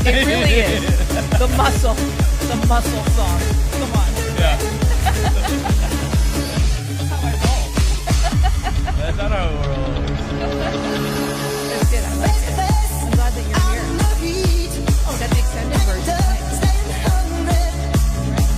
It really is. The muscle song. Come on. Yeah. That's how I roll. That's not how it rolls. That's good. I like it. I'm glad that you're here. Oh, that's the extended version. Nice.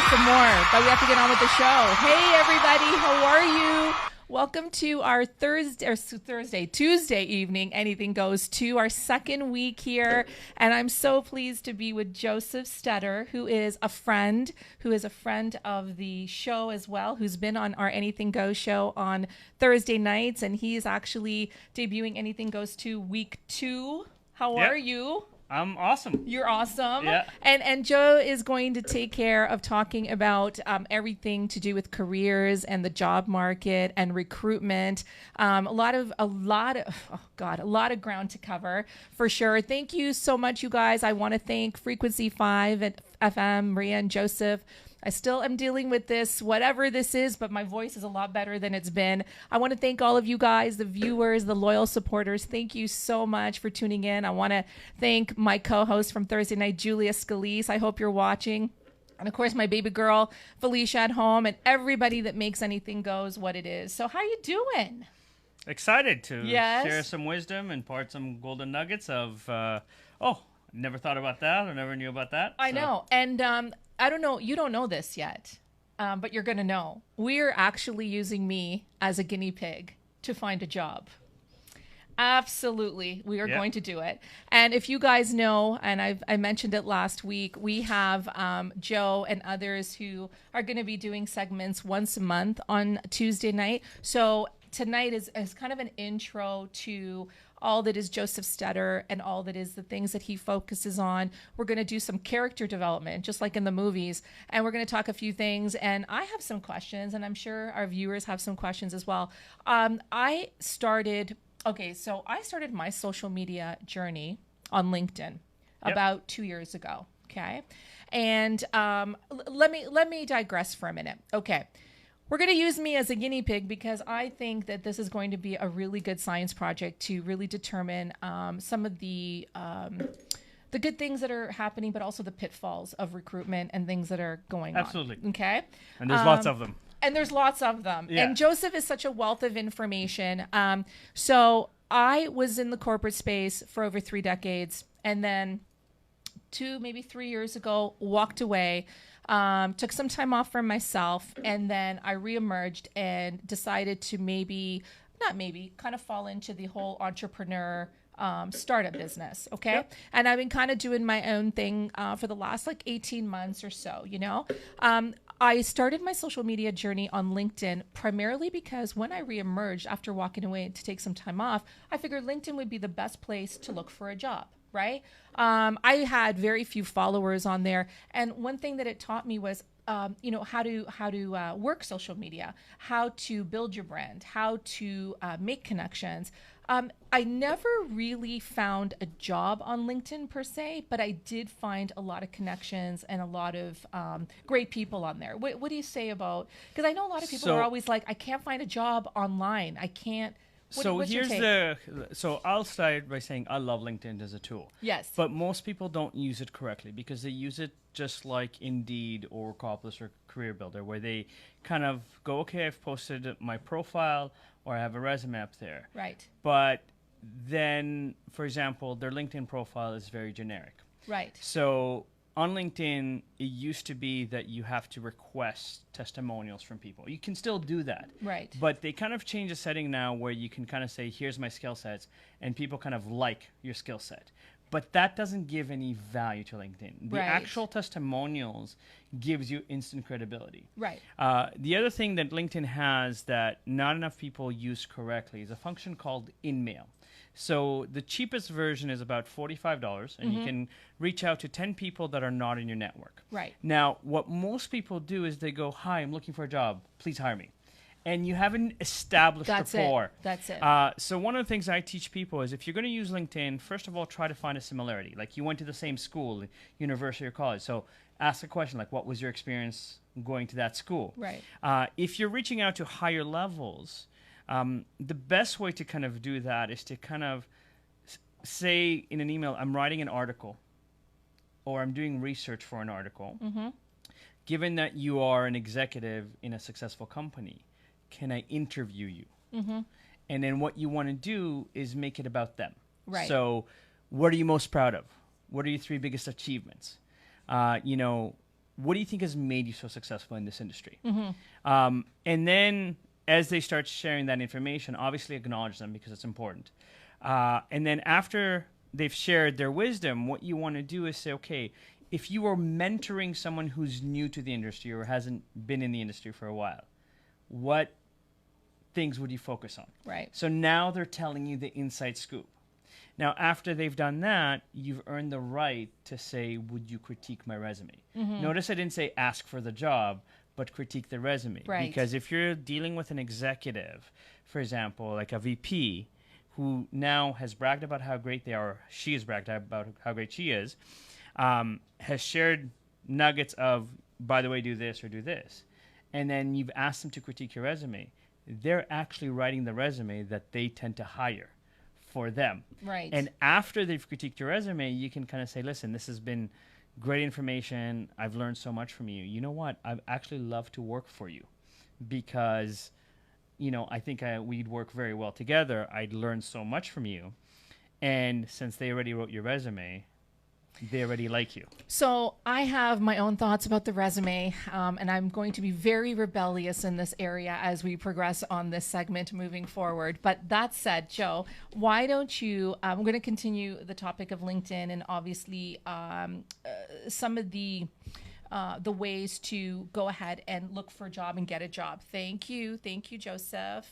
Some more, but we have to get on with the show. Hey everybody, how are you? Welcome to our Tuesday evening Anything Goes to our second week here, and I'm so pleased to be with Josef Stetter, who is a friend of the show as well, who's been on our Anything Goes show on Thursday nights, and he's actually debuting Anything Goes to week 2. How are you? I'm awesome. You're awesome. Yeah. And Joe is going to take care of talking about everything to do with careers and the job market and recruitment. A lot of ground to cover for sure. Thank you so much, you guys. I want to thank Frequency 5 at FM, Maria and Joseph. I still am dealing with this, whatever this is, but my voice is a lot better than it's been. I want to thank all of you guys, the viewers, the loyal supporters. Thank you so much for tuning in. I want to thank my co-host from Thursday night, Julia Scalise. I hope you're watching. And of course, my baby girl, Felicia at home, and everybody that makes Anything Goes what it is. So how you doing? Excited to share some wisdom and part some golden nuggets of, never thought about that or never knew about that. I know. And I don't know, you don't know this yet, but you're going to know. We're actually using me as a guinea pig to find a job. Absolutely. We are going to do it. And if you guys know, and I mentioned it last week, we have Joe and others who are going to be doing segments once a month on Tuesday night. So tonight is kind of an intro to all that is Josef Stetter and all that is the things that he focuses on. We're going to do some character development, just like in the movies, and we're going to talk a few things. And I have some questions, and I'm sure our viewers have some questions as well. I started my social media journey on LinkedIn about 2 years ago. Okay, and let me digress for a minute. Okay. We're going to use me as a guinea pig because I think that this is going to be a really good science project to really determine some of the good things that are happening, but also the pitfalls of recruitment and things that are going on. Absolutely. Okay. And there's lots of them. And there's lots of them. Yeah. And Joseph is such a wealth of information. So I was in the corporate space for over 3 decades, and then 2, maybe 3 years ago, walked away. Took some time off for myself, and then I reemerged and decided to kind of fall into the whole entrepreneur startup business. Okay. Yep. And I've been kind of doing my own thing for the last 18 months or so, I started my social media journey on LinkedIn primarily because when I reemerged after walking away to take some time off, I figured LinkedIn would be the best place to look for a job. Right. I had very few followers on there. And one thing that it taught me was, how to work social media, how to build your brand, how to make connections. I never really found a job on LinkedIn per se, but I did find a lot of connections and a lot of great people on there. What do you say about, because I know a lot of people are always like, I can't find a job online. I can't. So I'll start by saying I love LinkedIn as a tool. Yes. But most people don't use it correctly because they use it just like Indeed or Corporate or Career Builder, where they kind of go, okay, I've posted my profile or I have a resume up there. Right. But then, for example, their LinkedIn profile is very generic. Right. So on LinkedIn, it used to be that you have to request testimonials from people. You can still do that. Right. But they kind of change the setting now where you can kind of say, here's my skill sets, and people kind of like your skill set. But that doesn't give any value to LinkedIn. The actual testimonials gives you instant credibility. Right. The other thing that LinkedIn has that not enough people use correctly is a function called InMail. So the cheapest version is about $45, and you can reach out to 10 people that are not in your network. Right. Now, what most people do is they go, hi, I'm looking for a job. Please hire me. and you haven't established rapport. That's it. So one of the things I teach people is if you're going to use LinkedIn, first of all, try to find a similarity. Like you went to the same school, university or college. So ask a question like, what was your experience going to that school? Right. If you're reaching out to higher levels, the best way to kind of do that is to kind of say in an email, I'm writing an article or I'm doing research for an article. Mm-hmm. Given that you are an executive in a successful company, can I interview you? Mm-hmm. And then what you want to do is make it about them. Right. So what are you most proud of? What are your 3 biggest achievements? What do you think has made you so successful in this industry? Mm-hmm. And then as they start sharing that information, obviously acknowledge them because it's important. And then after they've shared their wisdom, what you want to do is say, okay, if you are mentoring someone who's new to the industry or hasn't been in the industry for a while, what things would you focus on? Right. So now they're telling you the inside scoop. Now, after they've done that, you've earned the right to say, would you critique my resume? Mm-hmm. Notice I didn't say ask for the job, but critique the resume. Right. Because if you're dealing with an executive, for example, like a VP, who now has bragged about how great they are, she has bragged about how great she is, has shared nuggets of, by the way, do this or do this. And then you've asked them to critique your resume. They're actually writing the resume that they tend to hire for them. Right. And after they've critiqued your resume, you can kind of say, listen, this has been great information. I've learned so much from you. You know what? I'd actually love to work for you because, I think we'd work very well together. I'd learn so much from you. And since they already wrote your resume, they already like you. So I have my own thoughts about the resume, and I'm going to be very rebellious in this area as we progress on this segment moving forward. But that said, Joe, why don't you, I'm going to continue the topic of LinkedIn and obviously some of the ways to go ahead and look for a job and get a job. Thank you, Joseph.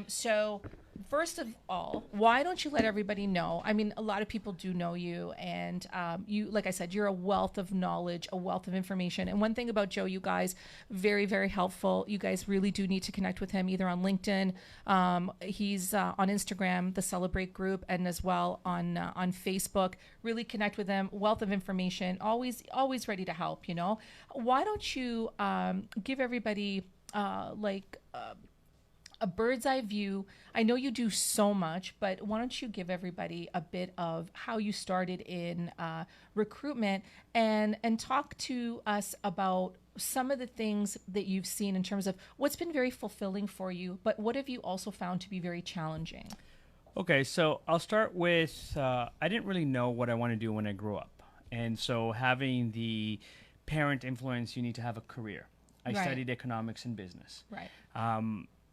So first of all, why don't you let everybody know? I mean, a lot of people do know you, and you, like I said, you're a wealth of knowledge, a wealth of information. And one thing about Joe, you guys, very, very helpful. You guys really do need to connect with him either on LinkedIn. He's on Instagram, the Celebrate group, and as well on Facebook. Really connect with him. Wealth of information. Always ready to help. Why don't you give everybody a bird's eye view? I know you do so much, but why don't you give everybody a bit of how you started in recruitment and talk to us about some of the things that you've seen in terms of what's been very fulfilling for you, but what have you also found to be very challenging? Okay, so I'll start with I didn't really know what I want to do when I grew up. And so having the parent influence, you need to have a career. I studied economics and business. Right.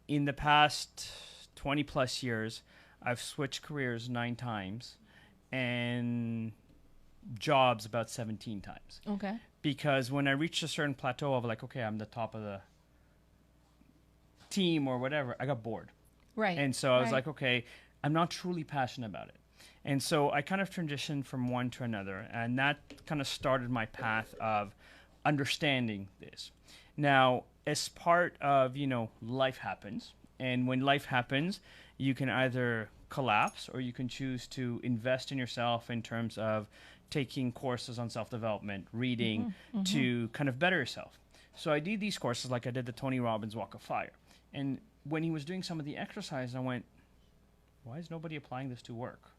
In the past 20 plus years, I've switched careers 9 times and jobs about 17 times. Okay. Because when I reached a certain plateau of like, okay, I'm the top of the team or whatever, I got bored. Right. And so I was like, okay, I'm not truly passionate about it. And so I kind of transitioned from one to another. And that kind of started my path of understanding this. Now, as part of, life happens. And when life happens, you can either collapse or you can choose to invest in yourself in terms of taking courses on self-development, reading, to kind of better yourself. So I did these courses like I did the Tony Robbins Walk of Fire. And when he was doing some of the exercise, I went, why is nobody applying this to work?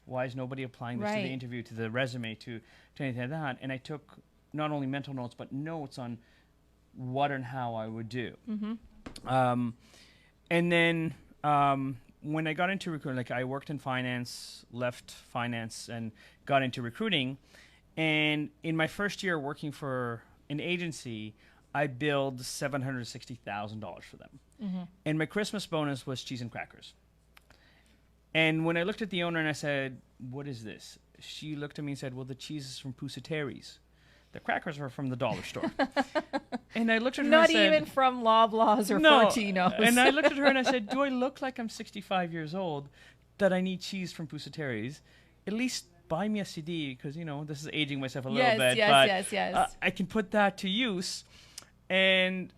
Why is nobody applying this to the interview, to the resume, to anything like that? And I took not only mental notes, but notes on what and how I would do. And then when I got into recruiting, like I worked in finance, left finance, and got into recruiting. And in my first year working for an agency, I billed $760,000 for them. And my Christmas bonus was cheese and crackers. And when I looked at the owner and I said, what is this? She looked at me and said, well, the cheese is from Pusateri's. The crackers were from the dollar store. And I looked at her and I said... Not even from Loblaws or no. Fortinos. And I looked at her and I said, do I look like I'm 65 years old that I need cheese from Pusateri's? At least buy me a CD because, this is aging myself a little bit. Yes. I can put that to use. And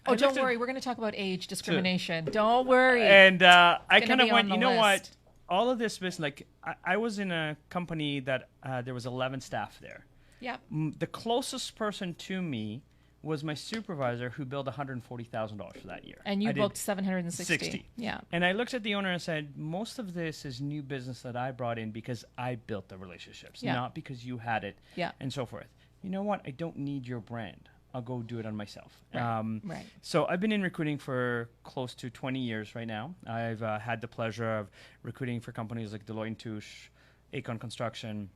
Oh, don't worry. We're going to talk about age discrimination. Don't worry. And I kind of went, you know list. what? All of this business, like I was in a company that there was 11 staff there. Yeah. The closest person to me was my supervisor, who billed $140,000 for that year. And you booked 760. 60. Yeah. And I looked at the owner and said, most of this is new business that I brought in because I built the relationships, not because you had it, and so forth. You know what? I don't need your brand. I'll go do it on myself. Right. So I've been in recruiting for close to 20 years right now. I've had the pleasure of recruiting for companies like Deloitte & Touche, Aecon Construction,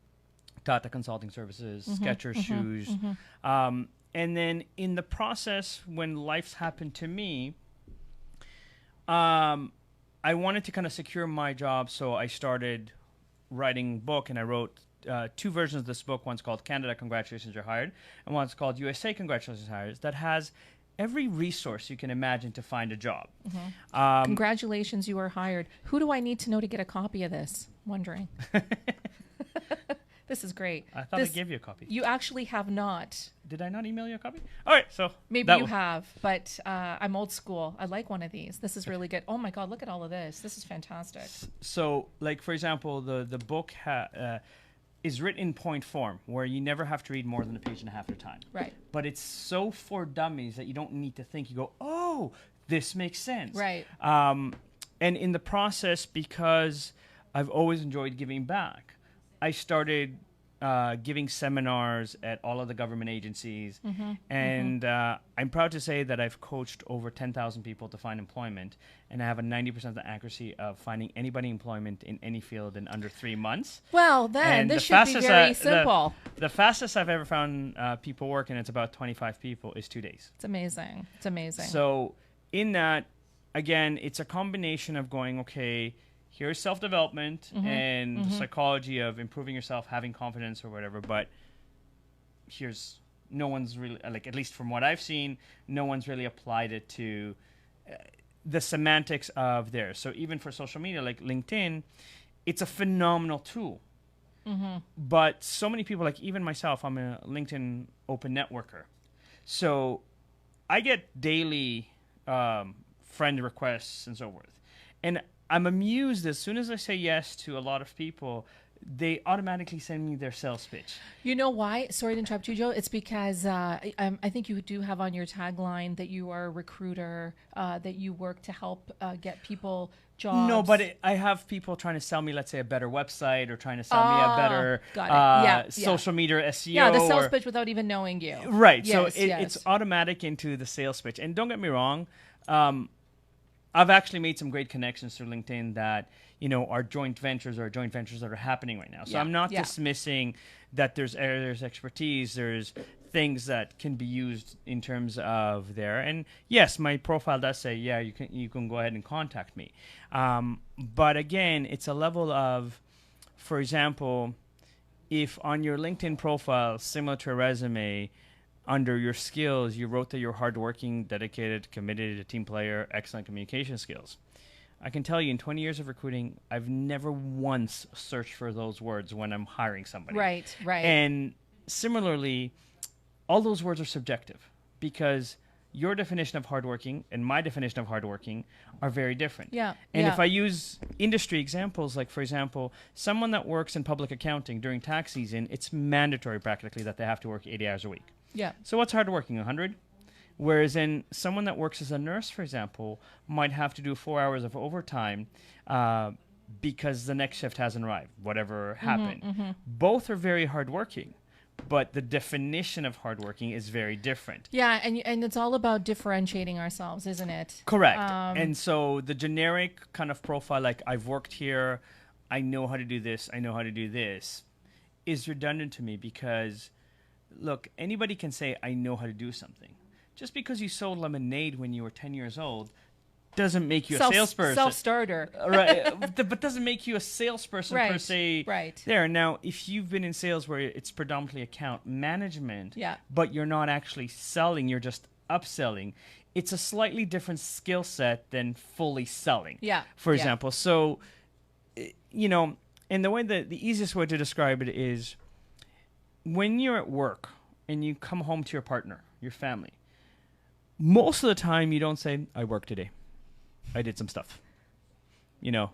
Tata Consulting Services, Skechers Shoes. And then in the process, when life's happened to me, I wanted to kind of secure my job, so I started writing a book, and I wrote 2 versions of this book. One's called Canada, Congratulations, You're Hired, and one's called USA, Congratulations, You're Hired, that has every resource you can imagine to find a job. Congratulations, you are hired. Who do I need to know to get a copy of this? Wondering. This is great. I thought I gave you a copy. You actually have not. Did I not email you a copy? All right, so maybe you have, but I'm old school. I like one of these. This is really good. Oh my God, look at all of this. This is fantastic. So, like for example, the book is written in point form, where you never have to read more than a page and a half at a time. Right. But it's so for dummies that you don't need to think. You go, oh, this makes sense. Right. And in the process, because I've always enjoyed giving back, I started giving seminars at all of the government agencies. And I'm proud to say that I've coached over 10,000 people to find employment, and I have a 90% accuracy of finding anybody employment in any field in under 3 months. Well, then this should be very simple. The fastest I've ever found people work, and it's about 25 people, is 2 days. It's amazing. It's amazing. So in that, again, it's a combination of going, okay, here's self-development and the psychology of improving yourself, having confidence or whatever, but here's no one's really, like, at least from what I've seen, no one's really applied it to the semantics of theirs. So even for social media like LinkedIn, it's a phenomenal tool. But so many people, like even myself, I'm a LinkedIn open networker. So I get daily friend requests and so forth. And I'm amused, as soon as I say yes to a lot of people, they automatically send me their sales pitch. You know why? Sorry to interrupt you, Joe. It's because I think you do have on your tagline that you are a recruiter, that you work to help get people jobs. No, but I have people trying to sell me, let's say, a better website, or trying to sell me a better social media SEO. Yeah, the sales pitch without even knowing you. Right. Yes, so it's automatic into the sales pitch. And don't get me wrong, I've actually made some great connections through LinkedIn that, you know, are joint ventures that are happening right now. So I'm not dismissing that there's expertise, there's things that can be used in terms of there. And yes, my profile does say, you can go ahead and contact me. But again, it's a level of, for example, if on your LinkedIn profile, similar to a resume, under your skills, you wrote that you're hardworking, dedicated, committed, a team player, excellent communication skills. I can tell you, in 20 years of recruiting, I've never once searched for those words when I'm hiring somebody. Right. And similarly, all those words are subjective, because your definition of hardworking and my definition of hardworking are very different. Yeah. And if I use industry examples, like, for example, someone that works in public accounting during tax season, it's mandatory practically that they have to work 80 hours a week. Yeah. So what's hardworking, 100? Whereas in someone that works as a nurse, for example, might have to do 4 hours of overtime because the next shift hasn't arrived, whatever happened. Both are very hardworking, but the definition of hardworking is very different. Yeah, and it's all about differentiating ourselves, isn't it? Correct. And so the generic kind of profile, like, I've worked here, I know how to do this, I know how to do this, is redundant to me, because look, anybody can say, I know how to do something. Just because you sold lemonade when you were 10 years old doesn't make you a salesperson. Self-starter. Right. But doesn't make you a salesperson per se. Right. There. Now, if you've been in sales where it's predominantly account management, but you're not actually selling, you're just upselling, it's a slightly different skill set than fully selling. Yeah. For example. So, you know, and the easiest way to describe it is, when you're at work and you come home to your partner, your family, most of the time you don't say, I worked today. I did some stuff. You know,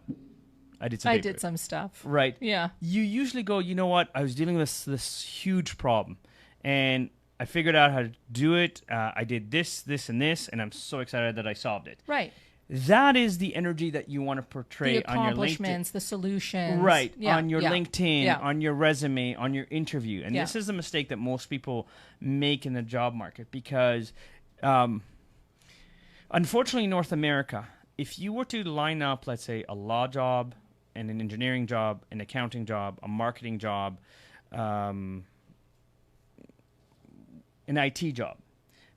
I did some stuff. Right. Yeah. You usually go, you know what? I was dealing with this huge problem, and I figured out how to do it. I did this, this, and this, and I'm so excited that I solved it. Right. That is the energy that you want to portray the on your LinkedIn. Accomplishments, the solutions. Right. Yeah. On your LinkedIn, on your resume, on your interview. And Yeah. this is the mistake that most people make in the job market because, unfortunately, in North America, if you were to line up, let's say, a law job and an engineering job, an accounting job, a marketing job, an IT job,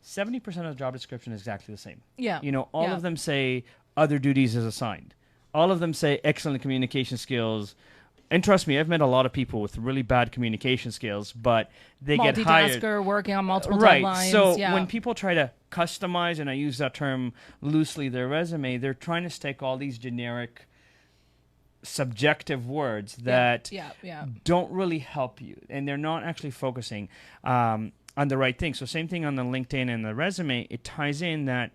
70% of the job description is exactly the same. Yeah. You know, all of them say other duties as assigned. All of them say excellent communication skills. And trust me, I've met a lot of people with really bad communication skills, but they get hired. Multitasker, working on multiple right. deadlines. So when people try to customize, and I use that term loosely, their resume, they're trying to stick all these generic, subjective words that don't really help you. And they're not actually focusing on the right thing. So same thing on the LinkedIn and the resume. It ties in that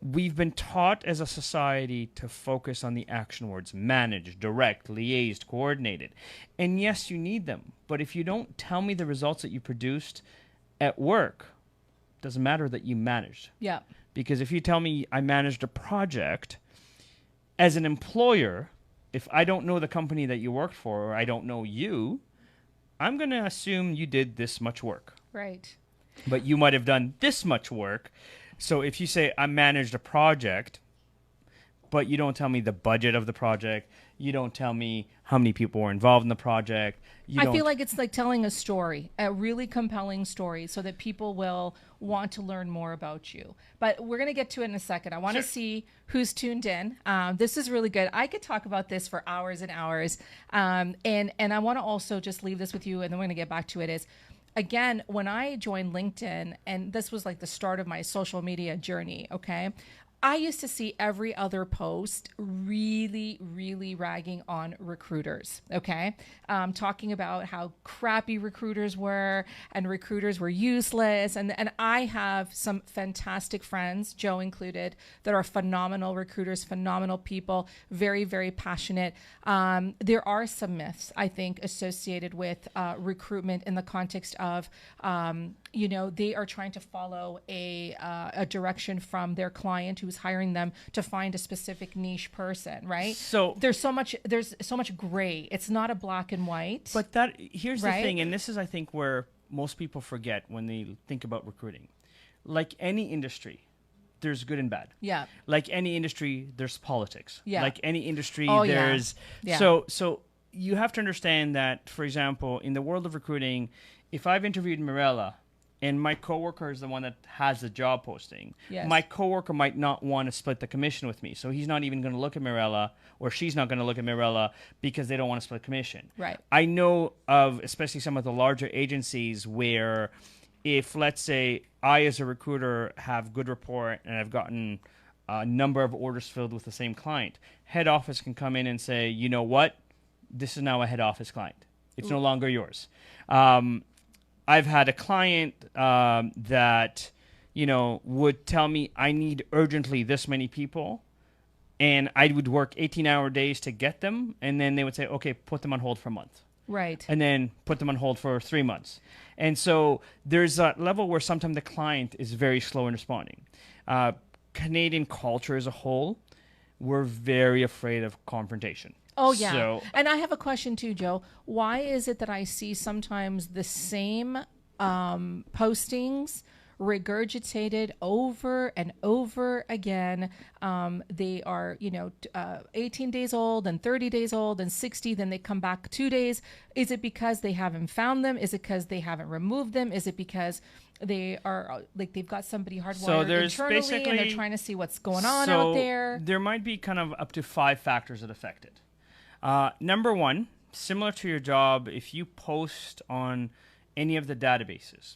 we've been taught as a society to focus on the action words: managed, direct, liaised, coordinated. And yes, you need them. But if you don't tell me the results that you produced at work, it doesn't matter that you managed. Yeah. Because if you tell me I managed a project, as an employer, if I don't know the company that you worked for, or I don't know you, I'm going to assume you did this much work. Right. But you might have done this much work. So if you say I managed a project, but you don't tell me the budget of the project, you don't tell me how many people were involved in the project. I feel like it's like telling a story, a really compelling story, so that people will want to learn more about you. But we're going to get to it in a second. I want to see who's tuned in. This is really good. I could talk about this for hours and hours. And I want to also just leave this with you, and then we're going to get back to it, is, again, when I joined LinkedIn, and this was like the start of my social media journey, okay, I used to see every other post really, really ragging on recruiters, okay? Talking about how crappy recruiters were and recruiters were useless. And I have some fantastic friends, Joe included, that are phenomenal recruiters, phenomenal people, very, very passionate. There are some myths, I think, associated with recruitment in the context of, they are trying to follow a direction from their client who's hiring them to find a specific niche person, right? So there's so much gray. It's not a black and white. But here's the thing, and this is, I think, where most people forget when they think about recruiting. Like any industry, there's good and bad. Yeah. Like any industry, there's politics. Yeah. Like any industry, there's So you have to understand that, for example, in the world of recruiting, if I've interviewed Mirella and my coworker is the one that has the job posting, my coworker might not want to split the commission with me. So he's not even going to look at Mirella, or she's not going to look at Mirella because they don't want to split commission. Right. I know of especially some of the larger agencies where if, let's say, I as a recruiter have good rapport and I've gotten a number of orders filled with the same client, head office can come in and say, you know what? This is now a head office client. It's no longer yours. I've had a client that, would tell me I need urgently this many people, and I would work 18-hour days to get them, and then they would say, okay, put them on hold for a month. Right. And then put them on hold for 3 months. And so there's a level where sometimes the client is very slow in responding. Canadian culture as a whole, we're very afraid of confrontation. Oh, yeah. And I have a question too, Joe. Why is it that I see sometimes the same postings regurgitated over and over again? They are, 18 days old and 30 days old and 60, then they come back 2 days. Is it because they haven't found them? Is it because they haven't removed them? Is it because they are they've got somebody hardwired internally and they're trying to see what's going on out there? There might be kind of up to 5 factors that affect it. Number one, similar to your job, if you post on any of the databases,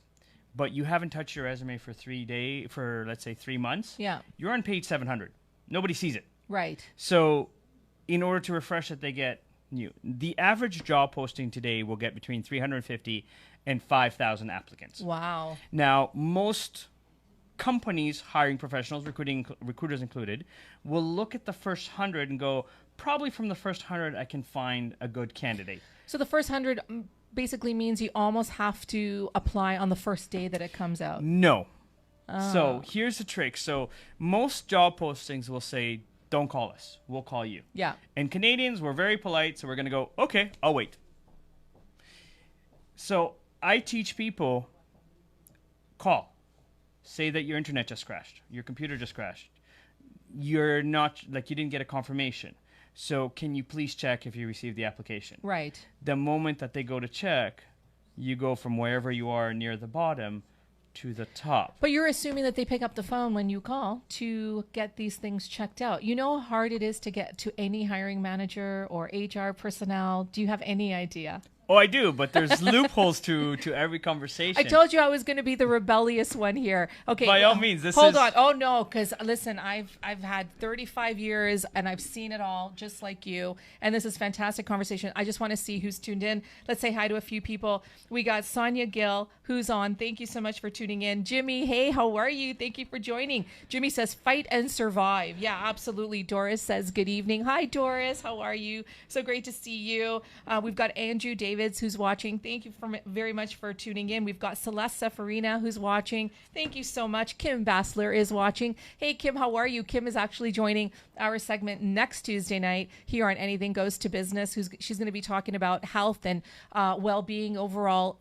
but you haven't touched your resume for let's say 3 months, you're on page 700. Nobody sees it. Right. So in order to refresh it, they get new. The average job posting today will get between 350 and 5,000 applicants. Wow. Now, most companies hiring professionals, recruiters included, will look at the first 100 and go, probably from the first 100, I can find a good candidate. So the first 100 basically means you almost have to apply on the first day that it comes out. No. So here's the trick. So most job postings will say, don't call us. We'll call you. Yeah. And Canadians, we're very polite, so we're going to go, okay, I'll wait. So I teach people, call. Say that your internet just crashed. Your computer just crashed. You're not, like, you didn't get a confirmation. So can you please check if you received the application? Right. The moment that they go to check, you go from wherever you are near the bottom to the top. But you're assuming that they pick up the phone when you call to get these things checked out. You know how hard it is to get to any hiring manager or HR personnel. Do you have any idea? Oh, I do, but there's loopholes to every conversation. I told you I was going to be the rebellious one here. Okay. By all means, hold on. Oh no, because listen, I've had 35 years and I've seen it all, just like you. And this is fantastic conversation. I just want to see who's tuned in. Let's say hi to a few people. We got Sonia Gill, who's on. Thank you so much for tuning in. Jimmy, hey, how are you? Thank you for joining. Jimmy says, fight and survive. Yeah, absolutely. Doris says, good evening. Hi, Doris. How are you? So great to see you. We've got Andrew Davids who's watching. Thank you very much for tuning in. We've got Celeste Seferina who's watching. Thank you so much. Kim Bassler is watching. Hey, Kim, how are you? Kim is actually joining our segment next Tuesday night here on Anything Goes to Business. She's going to be talking about health and well-being overall,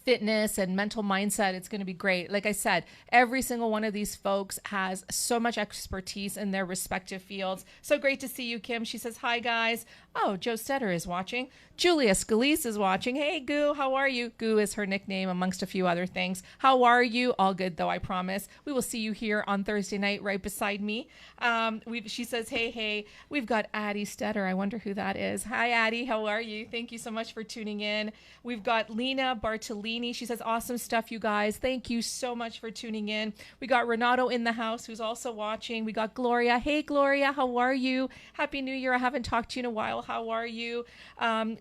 fitness and mental mindset. It's going to be great. Like I said, every single one of these folks has so much expertise in their respective fields. So great to see you, Kim. She says, hi, guys. Oh, Joe Stetter is watching. Julia Scalise is watching. Hey, Goo, how are you? Goo is her nickname amongst a few other things. How are you? All good, though, I promise. We will see you here on Thursday night right beside me. She says, hey. We've got Addie Stetter. I wonder who that is. Hi, Addie. How are you? Thank you so much for tuning in. We've got Lena Bartolini. She says, awesome stuff, you guys. Thank you so much for tuning in. We got Renato in the house who's also watching. We got Gloria. Hey, Gloria. How are you? Happy New Year. I haven't talked to you in a while. How are you?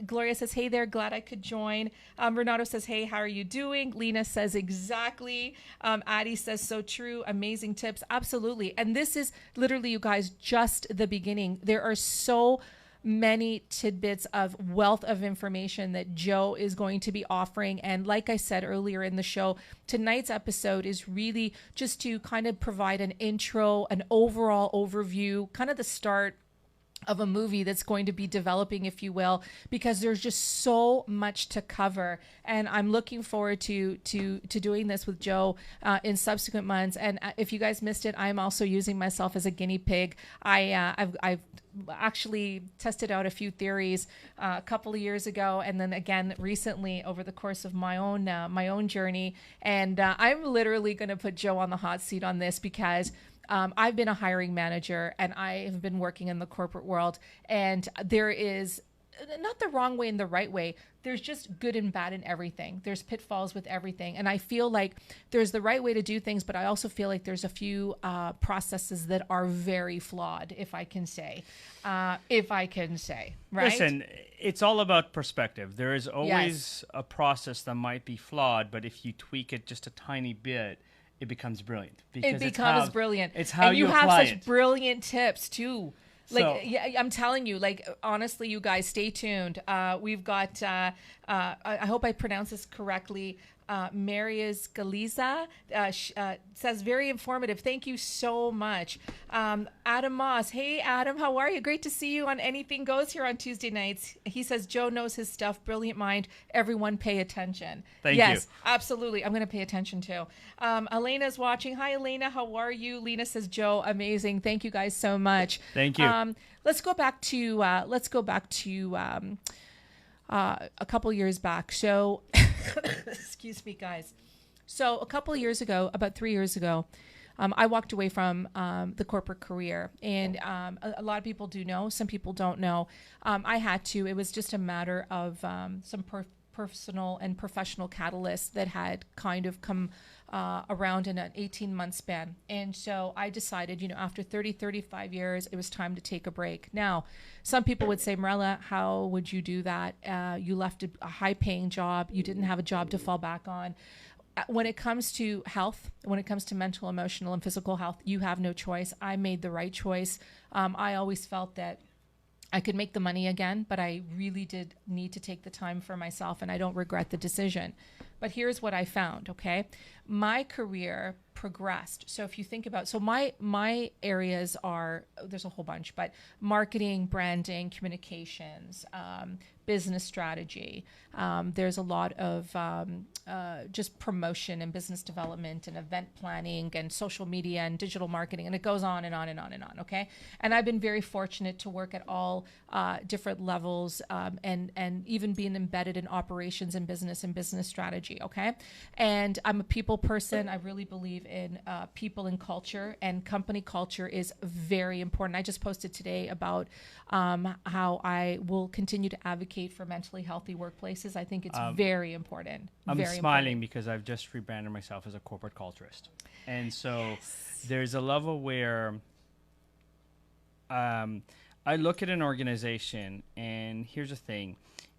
Gloria says, hey there, glad I could join. Renato says, hey, how are you doing? Lena says, exactly. Addie says, so true. Amazing tips. Absolutely. And this is literally, you guys, just the beginning. There are so many tidbits of wealth of information that Joe is going to be offering. And like I said earlier in the show, tonight's episode is really just to kind of provide an intro, an overall overview, kind of the start of a movie that's going to be developing, if you will, because there's just so much to cover. And I'm looking forward to doing this with Joe in subsequent months. And if you guys missed it, I'm also using myself as a guinea pig. I've actually tested out a few theories a couple of years ago, and then again recently over the course of my own journey. And I'm literally going to put Joe on the hot seat on this because I've been a hiring manager and I have been working in the corporate world, and there is not the wrong way and the right way. There's just good and bad in everything. There's pitfalls with everything. And I feel like there's the right way to do things, but I also feel like there's a few processes that are very flawed, if I can say, right? Listen, it's all about perspective. There is always a process that might be flawed, but if you tweak it just a tiny bit, it becomes brilliant. It becomes brilliant. It's how you have apply such brilliant tips too. I'm telling you, honestly, you guys, stay tuned. We've got, I hope I pronounce this correctly, Marius Galiza says, very informative. Thank you so much. Adam Moss. Hey, Adam, how are you? Great to see you on Anything Goes here on Tuesday nights. He says, Joe knows his stuff. Brilliant mind. Everyone pay attention. Thank you. Yes, absolutely. I'm going to pay attention too. Elena's watching. Hi, Elena. How are you? Lena says, Joe, amazing. Thank you guys so much. Thank you. Let's go back to a couple years back. So, excuse me, guys. So a couple of years ago, about 3 years ago, I walked away from the corporate career. And a lot of people do know. Some people don't know. I had to. It was just a matter of some personal and professional catalysts that had kind of come around in an 18-month span. And so I decided, after 35 years, it was time to take a break. Now, some people would say, Marella, how would you do that? You left a high-paying job. You didn't have a job to fall back on. when it comes to health, when it comes to mental, emotional, and physical health, you have no choice. I made the right choice. I always felt that I could make the money again, but I really did need to take the time for myself, and I don't regret the decision. But here's what I found, okay? My career progressed. So if you think about, so my areas are, there's a whole bunch, but marketing, branding, communications, business strategy. There's a lot of just promotion and business development and event planning and social media and digital marketing, and it goes on and on and on and on, okay? And I've been very fortunate to work at all different levels and even being embedded in operations and business strategy, okay? And I'm a people person. I really believe in people and culture, and company culture is very important. I just posted today about how I will continue to advocate for mentally healthy workplaces. I think it's very important. I'm very smiling important. because I've just rebranded myself as a corporate culturist. And so there's a level where I look at an organization, and here's the thing.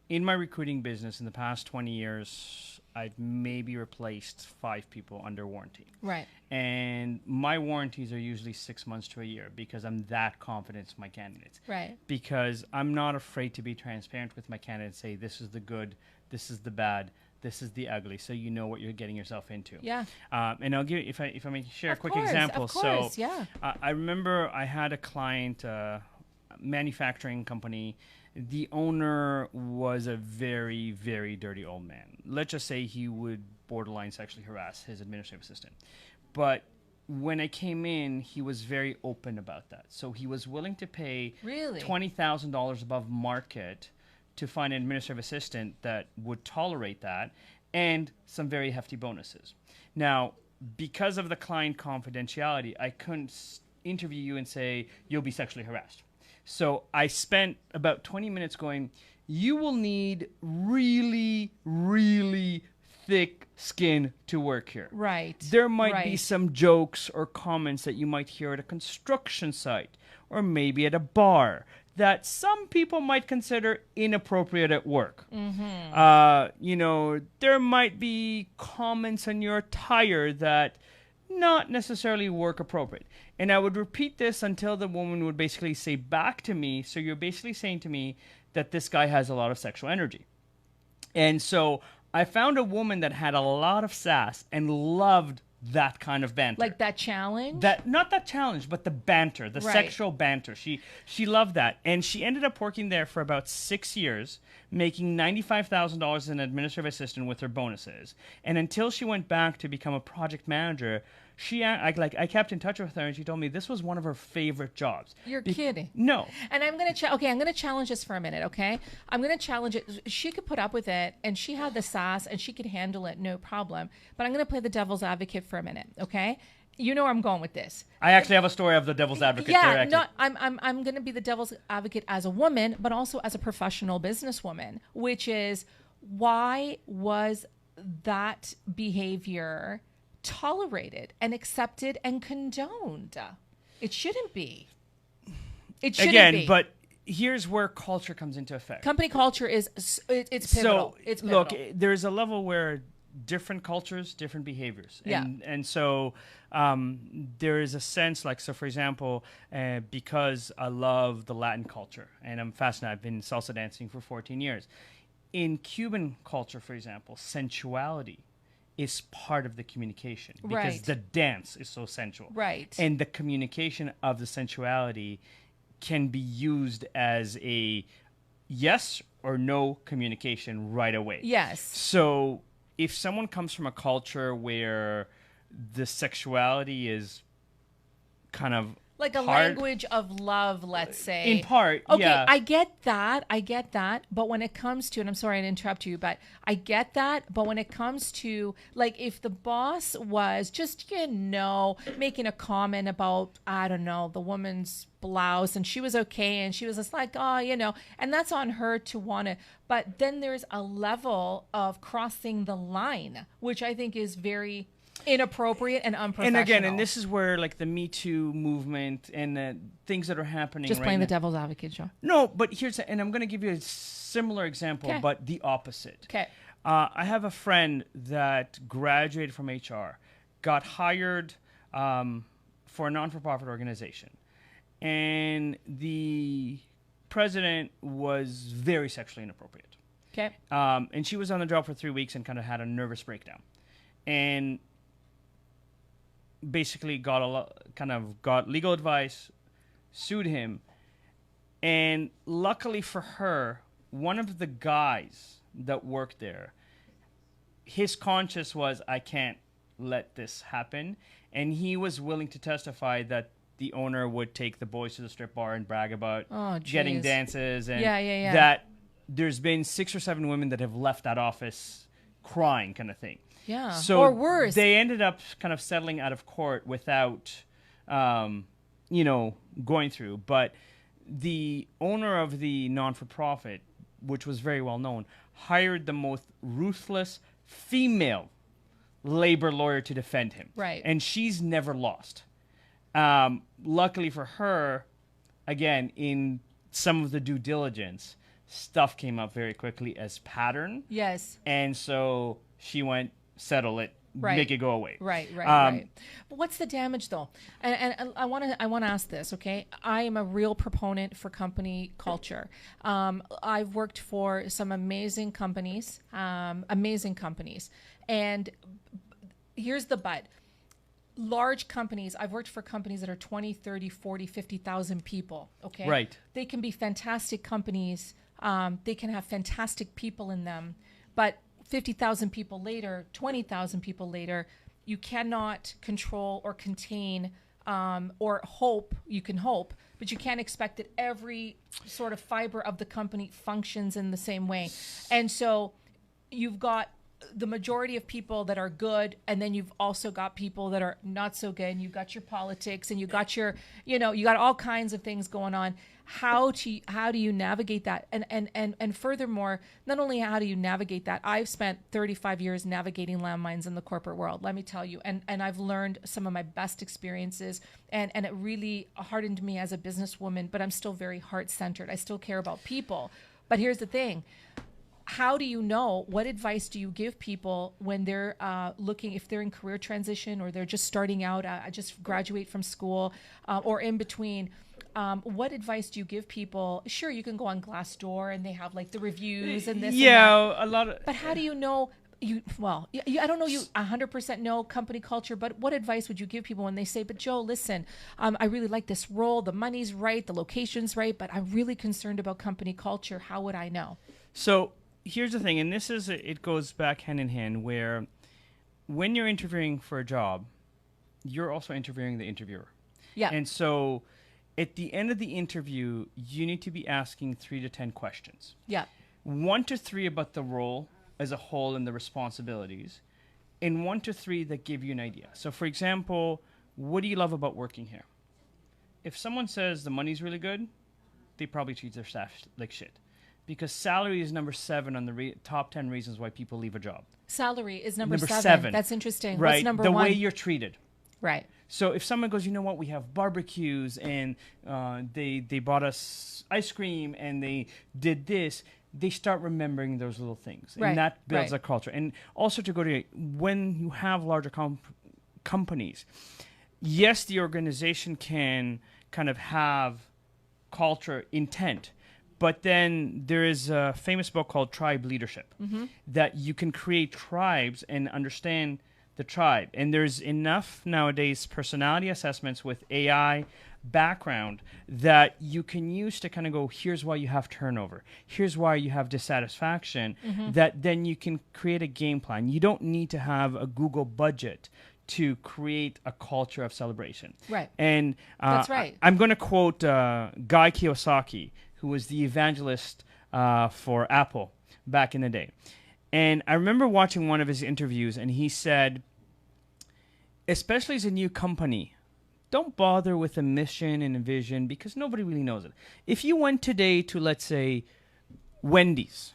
In my recruiting business in the past 20 years, I've maybe replaced 5 people under warranty. Right. And my warranties are usually 6 months to a year because I'm that confident in my candidates. Right. Because I'm not afraid to be transparent with my candidates, say this is the good, this is the bad, this is the ugly, so you know what you're getting yourself into. Yeah. And I'll give, if I may share a quick Of example. course, So yeah. I remember I had a client, manufacturing company. The owner was a very, very dirty old man. Let's just say he would borderline sexually harass his administrative assistant. But when I came in, he was very open about that. So he was willing to pay Really? $20,000 above market to find an administrative assistant that would tolerate that, and some very hefty bonuses. Now, because of the client confidentiality, I couldn't interview you and say, you'll be sexually harassed. So I spent about 20 minutes going, you will need really, really thick skin to work here. Right. There might be right. some jokes or comments that you might hear at a construction site or maybe at a bar that some people might consider inappropriate at work. Mm-hmm. There might be comments on your attire that not necessarily work appropriate. And I would repeat this until the woman would basically say back to me, so you're basically saying to me that this guy has a lot of sexual energy. And so I found a woman that had a lot of sass and loved that kind of banter. Like that challenge? Not that challenge, but the banter, the sexual banter. She loved that. And she ended up working there for about 6 years, making $95,000 as an administrative assistant with her bonuses. And until she went back to become a project manager, I kept in touch with her, and she told me this was one of her favorite jobs. You're kidding. No. And I'm going to I'm going to challenge this for a minute, okay? I'm going to challenge it. She could put up with it, and she had the sass, and she could handle it, no problem. But I'm going to play the devil's advocate for a minute, okay? You know where I'm going with this. I actually have a story of the devil's advocate. Yeah, no, I'm going to be the devil's advocate as a woman, but also as a professional businesswoman, which is, why was that behavior tolerated and accepted and condoned? It shouldn't be. It shouldn't be. But here's where culture comes into effect. Company culture is it's pivotal. So, it's pivotal. look, there's a level where different cultures, different behaviors. And so there is a sense, like, so for example, because I love the Latin culture and I'm fascinated, I've been salsa dancing for 14 years. In Cuban culture, for example, sensuality is part of the communication because the dance is so sensual. Right. And the communication of the sensuality can be used as a yes or no communication right away. Yes. So if someone comes from a culture where the sexuality is kind of like a language of love, let's say. In part, okay, yeah. I get that. But when it comes to, and I'm sorry to interrupt you, but I get that. But when it comes to, like, if the boss was just, making a comment about, I don't know, the woman's blouse, and she was okay, and she was just like, and that's on her to want to, but then there's a level of crossing the line, which I think is very inappropriate and unprofessional. And again, and this is where, like, the Me Too movement and the things that are happening just right playing now. the devil's advocate, Joe. No, but and I'm going to give you a similar example, but the opposite. Okay. I have a friend that graduated from HR, got hired for a non-for-profit organization, and the president was very sexually inappropriate. Okay. And she was on the job for 3 weeks and kind of had a nervous breakdown, and basically got legal advice, sued him, and luckily for her, one of the guys that worked there, his conscience was, I can't let this happen, and he was willing to testify that the owner would take the boys to the strip bar and brag about getting dances, and that there's been 6 or 7 women that have left that office crying, kind of thing. Yeah, so or worse. They ended up kind of settling out of court without, going through. But the owner of the non-for-profit, which was very well known, hired the most ruthless female labor lawyer to defend him. Right. And she's never lost. Luckily for her, again, in some of the due diligence, stuff came up very quickly as pattern. Yes. And so she went, settle it, make it go away. Right. But what's the damage, though? And I want to ask this, okay? I am a real proponent for company culture. I've worked for some amazing companies, and here's the but. Large companies, I've worked for companies that are 20, 30, 40, 50,000 people, okay? Right. They can be fantastic companies. They can have fantastic people in them, but 50,000 people later, 20,000 people later, you cannot control or contain or hope. You can hope, but you can't expect that every sort of fiber of the company functions in the same way. And so you've got the majority of people that are good, and then you've also got people that are not so good, and you've got your politics, and you got your, you got all kinds of things going on. How do you navigate that? And furthermore, not only how do you navigate that, I've spent 35 years navigating landmines in the corporate world, let me tell you, and I've learned some of my best experiences, and it really hardened me as a businesswoman, but I'm still very heart-centered. I still care about people. But here's the thing. How do you know, what advice do you give people when they're looking, if they're in career transition or they're just starting out, just graduate from school or in between? What advice do you give people? Sure, you can go on Glassdoor and they have like the reviews and this and that. A lot of... But how do you know, I don't know you 100% know company culture, but what advice would you give people when they say, but Joe, listen, I really like this role, the money's right, the location's right, but I'm really concerned about company culture. How would I know? So here's the thing, and it goes back hand in hand, where when you're interviewing for a job, you're also interviewing the interviewer. Yeah. And so at the end of the interview, you need to be asking 3 to 10 questions. Yeah. 1 to 3 about the role as a whole and the responsibilities, and 1 to 3 that give you an idea. So for example, what do you love about working here? If someone says the money's really good, they probably treat their staff like shit. Because salary is number 7 on the top 10 reasons why people leave a job. Salary is number 7. That's interesting. Right. What's number the 1? way you're treated. Right. So if someone goes, you know what, we have barbecues and they bought us ice cream and they did this, they start remembering those little things. Right. And that builds a culture. And also to go to, when you have larger companies, yes, the organization can kind of have culture intent. But then there is a famous book called Tribe Leadership, that you can create tribes and understand the tribe. And there's enough nowadays personality assessments with AI background that you can use to kind of go, here's why you have turnover, here's why you have dissatisfaction, that then you can create a game plan. You don't need to have a Google budget to create a culture of celebration. Right. And that's right. I'm going to quote Guy Kiyosaki, who was the evangelist for Apple back in the day. And I remember watching one of his interviews, and he said, especially as a new company, don't bother with a mission and a vision because nobody really knows it. If you went today to, let's say, Wendy's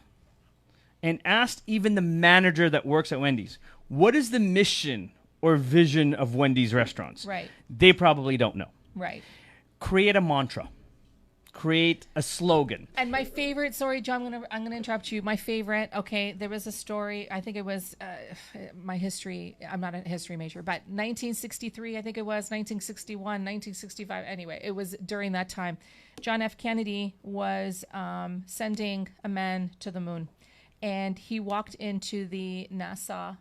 and asked even the manager that works at Wendy's, what is the mission or vision of Wendy's restaurants? Right. They probably don't know. Right. Create a mantra. create a slogan. And my favorite, sorry, John, I'm gonna interrupt you. My favorite, okay, there was a story. I think it was my history. I'm not a history major, but 1963, I think it was 1961, 1965. Anyway, it was during that time. John F. Kennedy was sending a man to the moon, and he walked into the NASA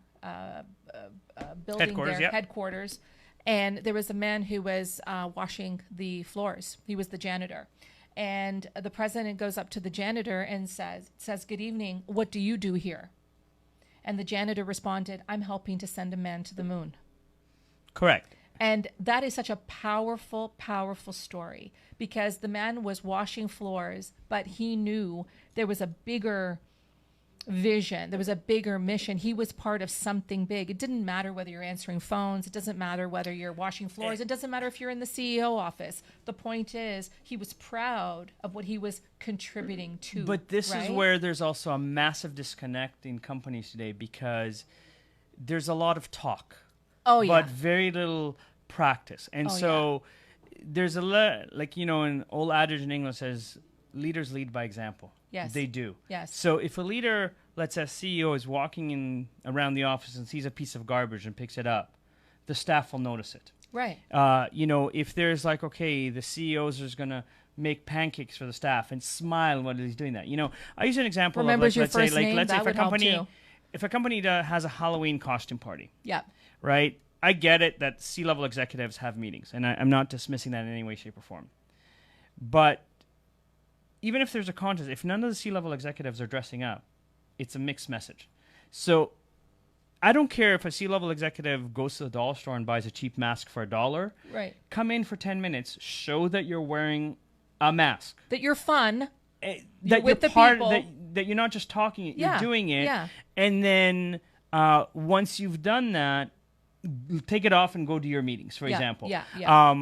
building headquarters, and there was a man who was washing the floors. He was the janitor. And the president goes up to the janitor and says, "Good evening, what do you do here?" And the janitor responded, "I'm helping to send a man to the moon." Correct. And that is such a powerful, powerful story, because the man was washing floors, but he knew there was a bigger vision. There was a bigger mission. He was part of something big. It didn't matter whether you're answering phones. It doesn't matter whether you're washing floors. It doesn't matter if you're in the CEO office. The point is, he was proud of what he was contributing to. But this is where there's also a massive disconnect in companies today, because there's a lot of talk, but very little practice. And there's a like, you know, an old adage in English says, leaders lead by example. Yes. They do. Yes. So if a leader, let's say a CEO, is walking around the office and sees a piece of garbage and picks it up, the staff will notice it. Right. You know, if there's like, okay, the CEOs is going to make pancakes for the staff and smile while he's doing that. You know, I use an example Remembers of, like, your first name, let's say that would help too. If a company has a Halloween costume party. Yeah. Right? I get it that C-level executives have meetings, and I'm not dismissing that in any way, shape, or form. But even if there's a contest, if none of the C-level executives are dressing up, it's a mixed message. So I don't care if a C-level executive goes to the dollar store and buys a cheap mask for $1. Right. Come in for 10 minutes, show that you're wearing a mask. That you're fun. That you're with the part, people. that you're not just talking it, you're doing it. Yeah. And then once you've done that, take it off and go to your meetings, for example. Yeah.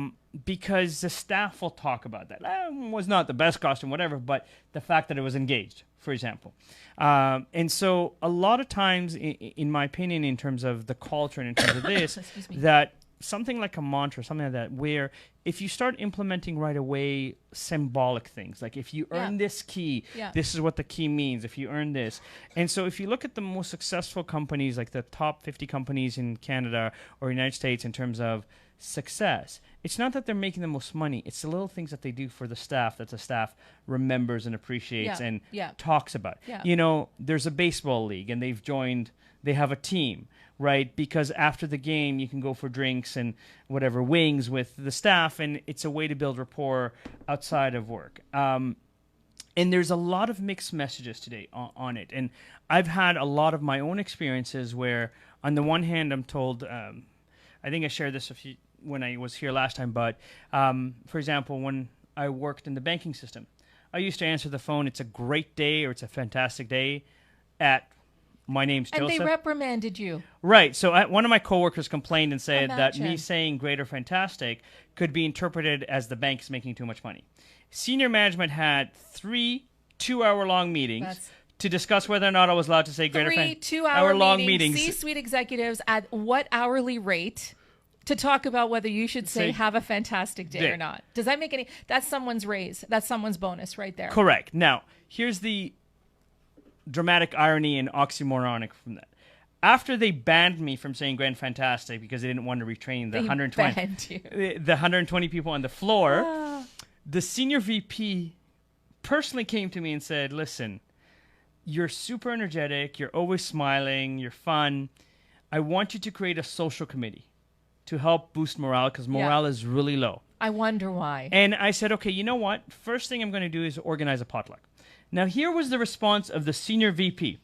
Because the staff will talk about that. Was not the best costume, whatever, but the fact that it was engaged, for example. And so a lot of times, in my opinion, in terms of the culture and in terms of this, that something like a mantra, something like that, where if you start implementing right away symbolic things, like if you earn this key, this is what the key means, if you earn this. And so if you look at the most successful companies, like the top 50 companies in Canada or United States in terms of success, it's not that they're making the most money, it's the little things that they do for the staff that the staff remembers and appreciates and talks about. You know, there's a baseball league and they have a team, right? Because after the game, you can go for drinks and whatever, wings with the staff, and it's a way to build rapport outside of work. And there's a lot of mixed messages today on it. And I've had a lot of my own experiences where, on the one hand, I'm told, I think I shared this when I was here last time, but for example, when I worked in the banking system, I used to answer the phone, it's a great day or it's a fantastic day at my name's Joseph. And they reprimanded you. Right. So one of my coworkers complained and said that me saying great or fantastic could be interpreted as the bank's making too much money. Senior management had 3 2-hour-long meetings to discuss whether or not I was allowed to say great or fantastic. 3 2-hour meetings. C-suite executives at what hourly rate to talk about whether you should say have a fantastic day or not. Does that make any... That's someone's raise. That's someone's bonus right there. Correct. Now, here's the dramatic irony and oxymoronic from that. After they banned me from saying grand fantastic because they didn't want to retrain the 120 people on the floor, the senior VP personally came to me and said, listen, you're super energetic, you're always smiling, you're fun. I want you to create a social committee to help boost morale, because morale is really low. I wonder why. And I said, okay, you know what? First thing I'm going to do is organize a potluck. Now, here was the response of the senior VP.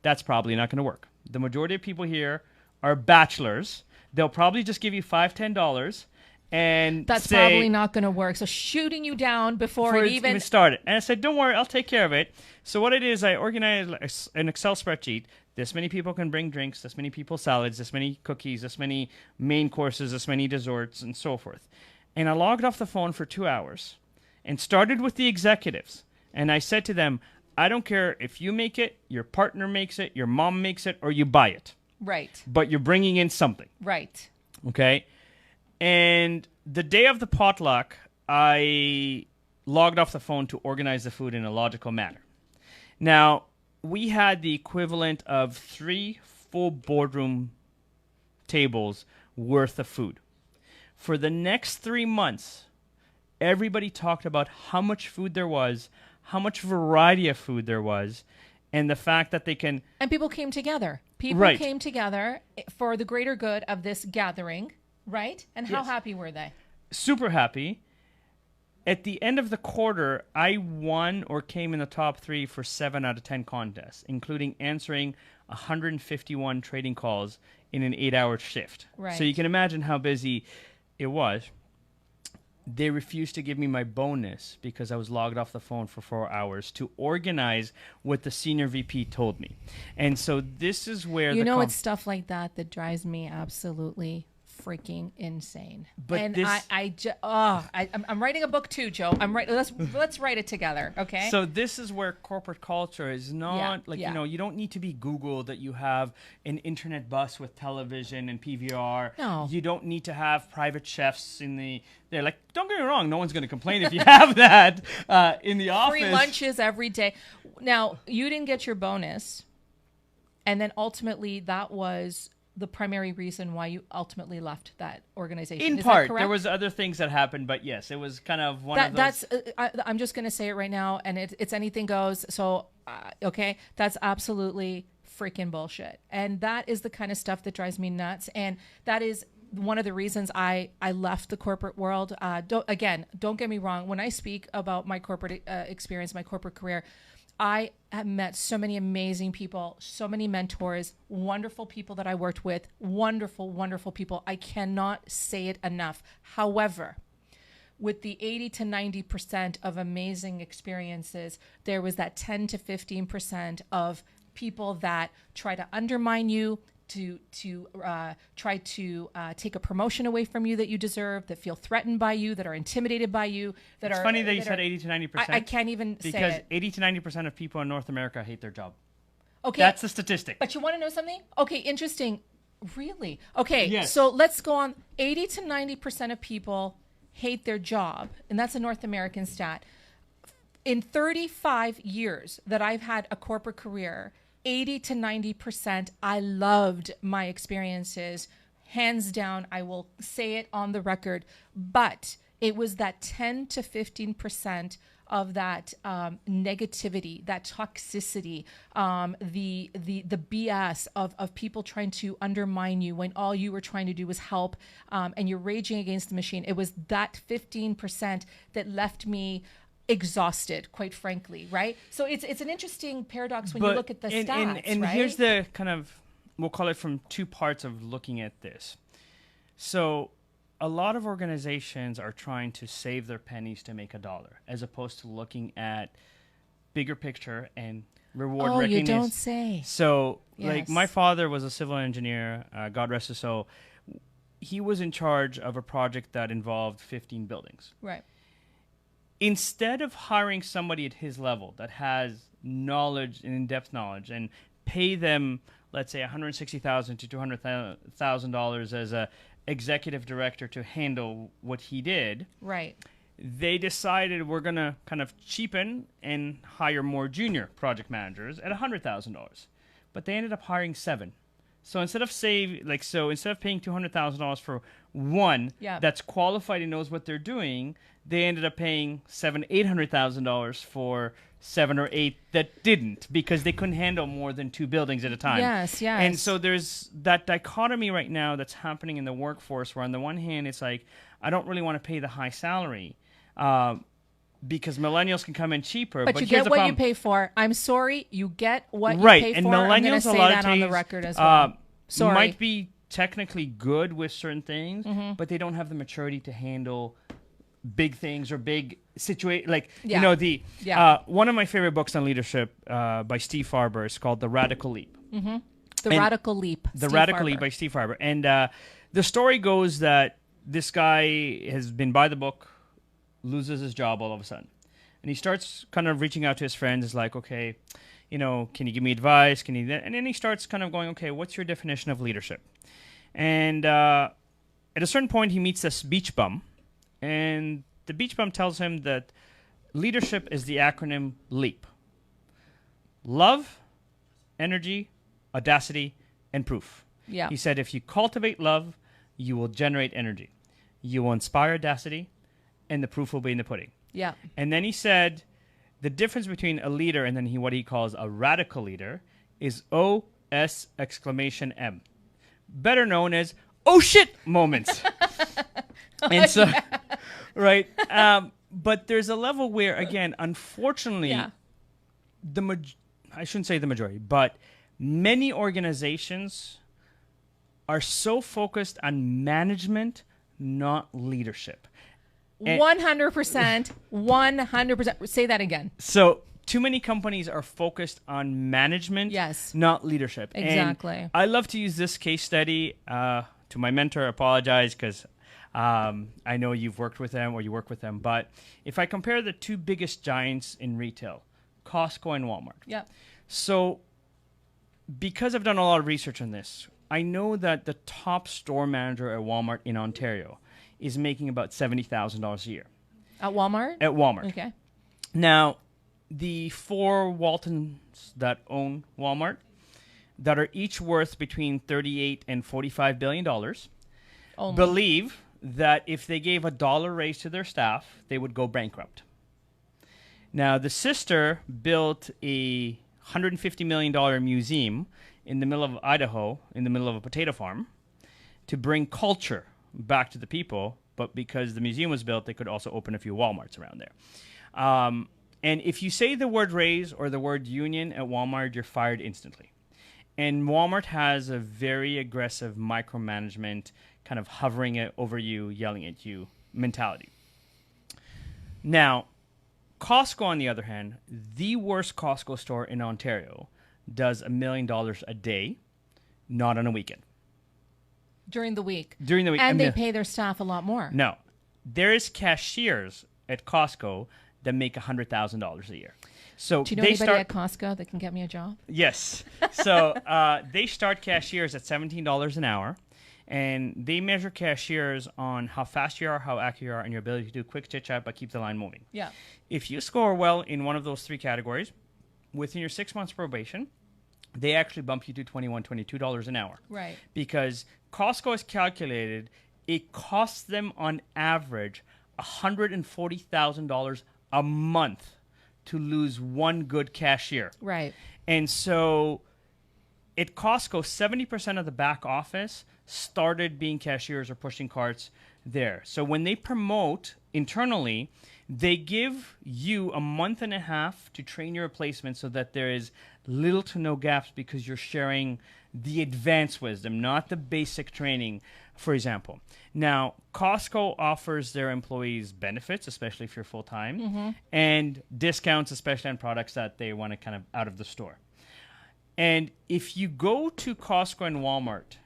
That's probably not going to work. The majority of people here are bachelors. They'll probably just give you $5, $10 and that's probably not going to work. So shooting you down before it even started. And I said, don't worry, I'll take care of it. So what I did is I organized an Excel spreadsheet. This many people can bring drinks, this many people salads, this many cookies, this many main courses, this many desserts, and so forth. And I logged off the phone for 2 hours and started with the executives. And I said to them, I don't care if you make it, your partner makes it, your mom makes it, or you buy it. Right. But you're bringing in something. Right. Okay? And the day of the potluck, I logged off the phone to organize the food in a logical manner. Now, we had the equivalent of 3 full boardroom tables worth of food. For the next 3 months, everybody talked about how much food there was, how much variety of food there was, and the fact that they can... And people came together. People came together for the greater good of this gathering, right? And how happy were they? Super happy. At the end of the quarter, I won or came in the top 3 for 7 out of 10 contests, including answering 151 trading calls in an 8-hour shift. Right. So you can imagine how busy it was. They refused to give me my bonus because I was logged off the phone for 4 hours to organize what the senior VP told me. And so this is where it's stuff like that that drives me absolutely freaking insane. But and this, I'm writing a book too, Joe. Let's write it together, okay? So this is where corporate culture is not you don't need to be Google that you have an internet bus with television and PVR. No. You don't need to have private chefs they're like, don't get me wrong, no one's going to complain if you have that in the office. Free lunches every day. Now, you didn't get your bonus, and then ultimately that was the primary reason why you ultimately left that organization. In part, there was other things that happened, but yes, it was kind of one of those. I'm just going to say it right now, and it's anything goes. So, okay, that's absolutely freaking bullshit, and that is the kind of stuff that drives me nuts, and that is one of the reasons I left the corporate world. Don't get me wrong. When I speak about my corporate experience, my corporate career, I have met so many amazing people, so many mentors, wonderful people that I worked with, wonderful, wonderful people. I cannot say it enough. However, with the 80 to 90% of amazing experiences, there was that 10 to 15% of people that try to undermine you, to try to take a promotion away from you that you deserve, that feel threatened by you, that are intimidated by you. It's funny that you said 80 to 90%. I can't even say it. Because 80 to 90% of people in North America hate their job. Okay. That's the statistic. But you want to know something? Okay, interesting. Really? Okay, yes. So let's go on. 80 to 90% of people hate their job, and that's a North American stat. In 35 years that I've had a corporate career, 80 to 90%, I loved my experiences. Hands down, I will say it on the record. But it was that 10 to 15% of that negativity, that toxicity, the BS of people trying to undermine you when all you were trying to do was help, and you're raging against the machine. It was that 15% that left me exhausted, quite frankly, right? So it's an interesting paradox when you look at the stats, and right? Here's the kind of, we'll call it from 2 parts of looking at this. So a lot of organizations are trying to save their pennies to make a dollar, as opposed to looking at bigger picture and reward recognition. You don't say. So, yes. Like, my father was a civil engineer, God rest his soul. He was in charge of a project that involved 15 buildings. Right. Instead of hiring somebody at his level that has knowledge and in-depth knowledge and pay them, let's say, $160,000 to $200,000 as a executive director to handle what he did, right? They decided we're going to kind of cheapen and hire more junior project managers at $100,000. But they ended up hiring 7. So instead of paying $200,000 for one that's qualified and knows what they're doing, they ended up paying $800,000 for 7 or 8 that didn't, because they couldn't handle more than 2 buildings at a time. Yes. And so there's that dichotomy right now that's happening in the workforce, where on the one hand it's like, I don't really want to pay the high salary because millennials can come in cheaper. But you get what you pay for. I'm sorry, you get what you right. pay And for. millennials, I'm going to say that on the record as well. Sorry. Might be technically good with certain things, but they don't have the maturity to handle big things or big situation. Like, one of my favorite books on leadership by Steve Farber is called The Radical Leap. Mm-hmm. The Radical Leap by Steve Farber. And the story goes that this guy has been by the book, loses his job all of a sudden. And he starts kind of reaching out to his friends. Is like, okay, can you give me advice? And then he starts kind of going, okay, what's your definition of leadership? And at a certain point, he meets this beach bum. And the beach bum tells him that leadership is the acronym LEAP. Love, energy, audacity, and proof. Yeah. He said if you cultivate love, you will generate energy. You will inspire audacity, and the proof will be in the pudding. Yeah. And then he said the difference between a leader and then what he calls a radical leader is OS exclamation M. Better known as oh shit moments. And so, right. But there's a level where, again, unfortunately, I shouldn't say the majority, but many organizations are so focused on management, not leadership. 100%. 100%. Say that again. So too many companies are focused on management, not leadership. Exactly. And I love to use this case study. To my mentor, I apologize because I know you've worked with them or you work with them. But if I compare the two biggest giants in retail, Costco and Walmart. Yeah. So because I've done a lot of research on this, I know that the top store manager at Walmart in Ontario is making about $70,000 a year. At Walmart? At Walmart. Okay. Now, the four Waltons that own Walmart, that are each worth between $38 and $45 billion, believe that if they gave $1 raise to their staff, they would go bankrupt. Now, the sister built a $150 million museum in the middle of Idaho, in the middle of a potato farm, to bring culture back to the people. But because the museum was built, they could also open a few Walmarts around there. And if you say the word raise or the word union at Walmart, you're fired instantly. And Walmart has a very aggressive micromanagement, kind of hovering it over you, yelling at you mentality. Now, Costco, on the other hand, the worst Costco store in Ontario, does $1 million a day, not on a weekend. During the week. During the week. And they pay their staff a lot more. No. There's cashiers at Costco that make $100,000 a year. So do you know anybody at Costco that can get me a job? Yes. So they start cashiers at $17 an hour, and they measure cashiers on how fast you are, how accurate you are, and your ability to do quick chit-chat but keep the line moving. Yeah. If you score well in one of those three categories, within your 6 months probation, they actually bump you to $21, $22 an hour. Right. Because Costco has calculated it costs them on average $140,000 a month to lose one good cashier. Right. And so at Costco, 70% of the back office started being cashiers or pushing carts there. So when they promote internally, they give you a month and a half to train your replacement so that there is little to no gaps because you're sharing the advanced wisdom, not the basic training, for example. Now, Costco offers their employees benefits, especially if you're full-time, and discounts, especially on products that they want to kind of out of the store. And if you go to Costco and Walmart,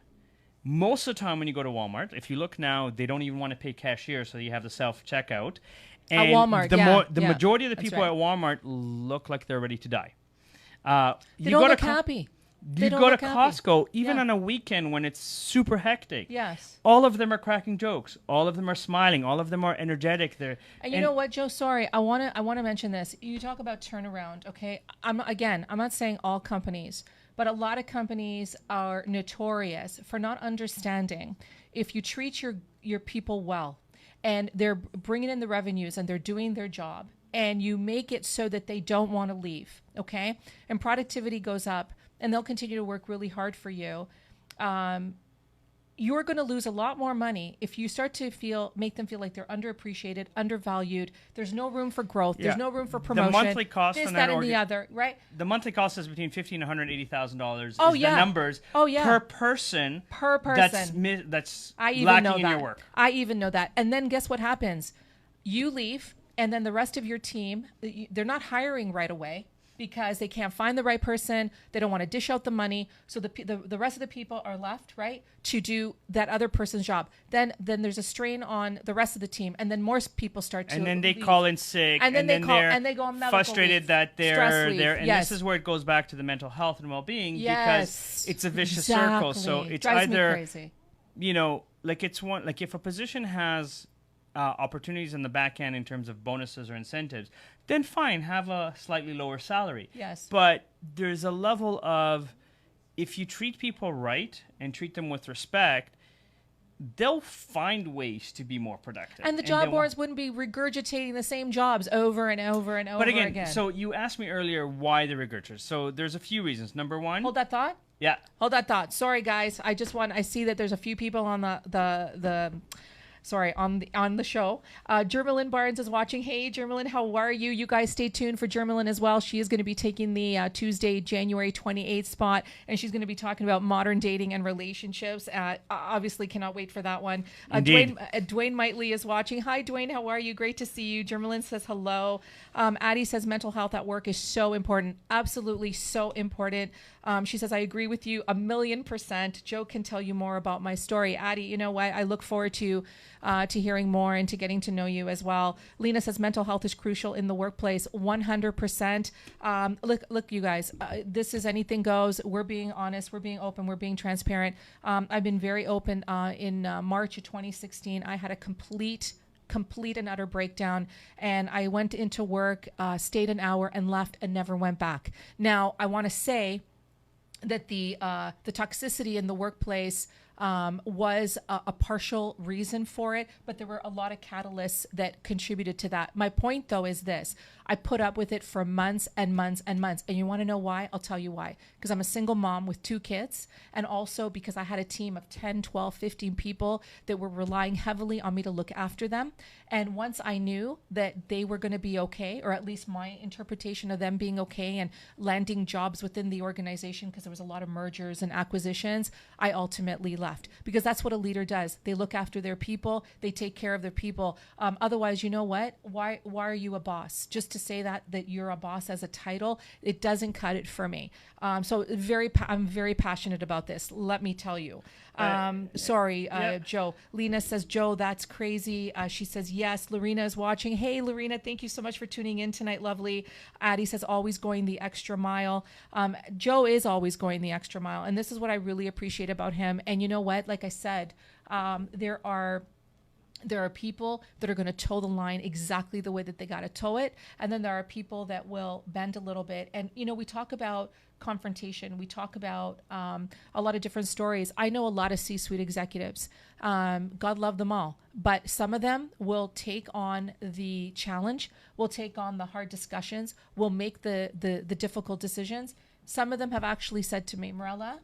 most of the time when you go to Walmart, if you look now, they don't even want to pay cashier, so you have the self-checkout. And at Walmart, the majority of the people at Walmart look like they're ready to die. They don't look happy. You go to Costco, even on a weekend when it's super hectic. Yes. All of them are cracking jokes. All of them are smiling. All of them are energetic. And you know what, Joe? Sorry, I want to mention this. You talk about turnaround, okay? I'm not saying all companies, but a lot of companies are notorious for not understanding if you treat your people well, and they're bringing in the revenues and they're doing their job, and you make it so that they don't want to leave, okay? And productivity goes up, and they'll continue to work really hard for you. You're going to lose a lot more money if you start to make them feel like they're underappreciated, undervalued. There's no room for growth. There's no room for promotion. The monthly cost this, that, and the other, right? The monthly cost is between $50,000 and $180,000. The numbers per person. Per person. That's lacking in your work. I even know that. And then guess what happens? You leave, and then the rest of your team, they're not hiring right away, because they can't find the right person. They don't want to dish out the money. So the rest of the people are left, right, to do that other person's job. Then there's a strain on the rest of the team, and then more people start to. And then they leave. Call in sick, and then they go on medical frustrated leave, that they're there. And yes. This is where it goes back to the mental health and well-being, yes. because it's a vicious circle. So it's Drives either, me crazy. like it's one, like if a position has opportunities in the back end in terms of bonuses or incentives, then fine, have a slightly lower salary. Yes. But there's a level of, if you treat people right and treat them with respect, they'll find ways to be more productive. And the job boards wouldn't be regurgitating the same jobs over and over and over again. But again, so you asked me earlier why the regurgitators. So there's a few reasons. Number one. Hold that thought. Yeah. Hold that thought. Sorry, guys. I see that there's a few people on on the show. Jermelyn Barnes is watching. Hey, Jermelyn, how are you? You guys stay tuned for Jermelyn as well. She is going to be taking the Tuesday, January 28th spot, and she's going to be talking about modern dating and relationships. Obviously, cannot wait for that one. Dwayne Mitely is watching. Hi, Dwayne. How are you? Great to see you. Jermelyn says hello. Addie says mental health at work is so important. Absolutely so important. She says, I agree with you 1,000,000%. Joe can tell you more about my story. Addie, you know what? I look forward to hearing more and to getting to know you as well. Lena says mental health is crucial in the workplace. 100%. Look, you guys, this is anything goes. We're being honest. We're being open. We're being transparent. I've been very open. In March of 2016, I had a complete and utter breakdown, and I went into work, stayed an hour and left and never went back. Now, I want to say that the toxicity in the workplace was a partial reason for it, but there were a lot of catalysts that contributed to that. My point, though, is this. I put up with it for months and months and months. And you want to know why? I'll tell you why. Because I'm a single mom with 2 kids, and also because I had a team of 10, 12, 15 people that were relying heavily on me to look after them. And once I knew that they were going to be okay, or at least my interpretation of them being okay and landing jobs within the organization, because there was a lot of mergers and acquisitions, I ultimately left. Because that's what a leader does. They look after their people. They take care of their people. Otherwise, you know what? Why are you a boss? Just to say that you're a boss as a title, it doesn't cut it for me. I'm very passionate about this. Let me tell you. Joe. Lena says, Joe, that's crazy. She says, yes. Lorena is watching. Hey, Lorena, thank you so much for tuning in tonight. Lovely. Addie says, always going the extra mile. Joe is always going the extra mile. And this is what I really appreciate about him. And you know what? Like I said, there are people that are going to toe the line exactly the way that they got to toe it. And then there are people that will bend a little bit. And, we talk about confrontation. We talk about a lot of different stories. I know a lot of C-suite executives. God love them all. But some of them will take on the challenge, will take on the hard discussions, will make the difficult decisions. Some of them have actually said to me, Morella,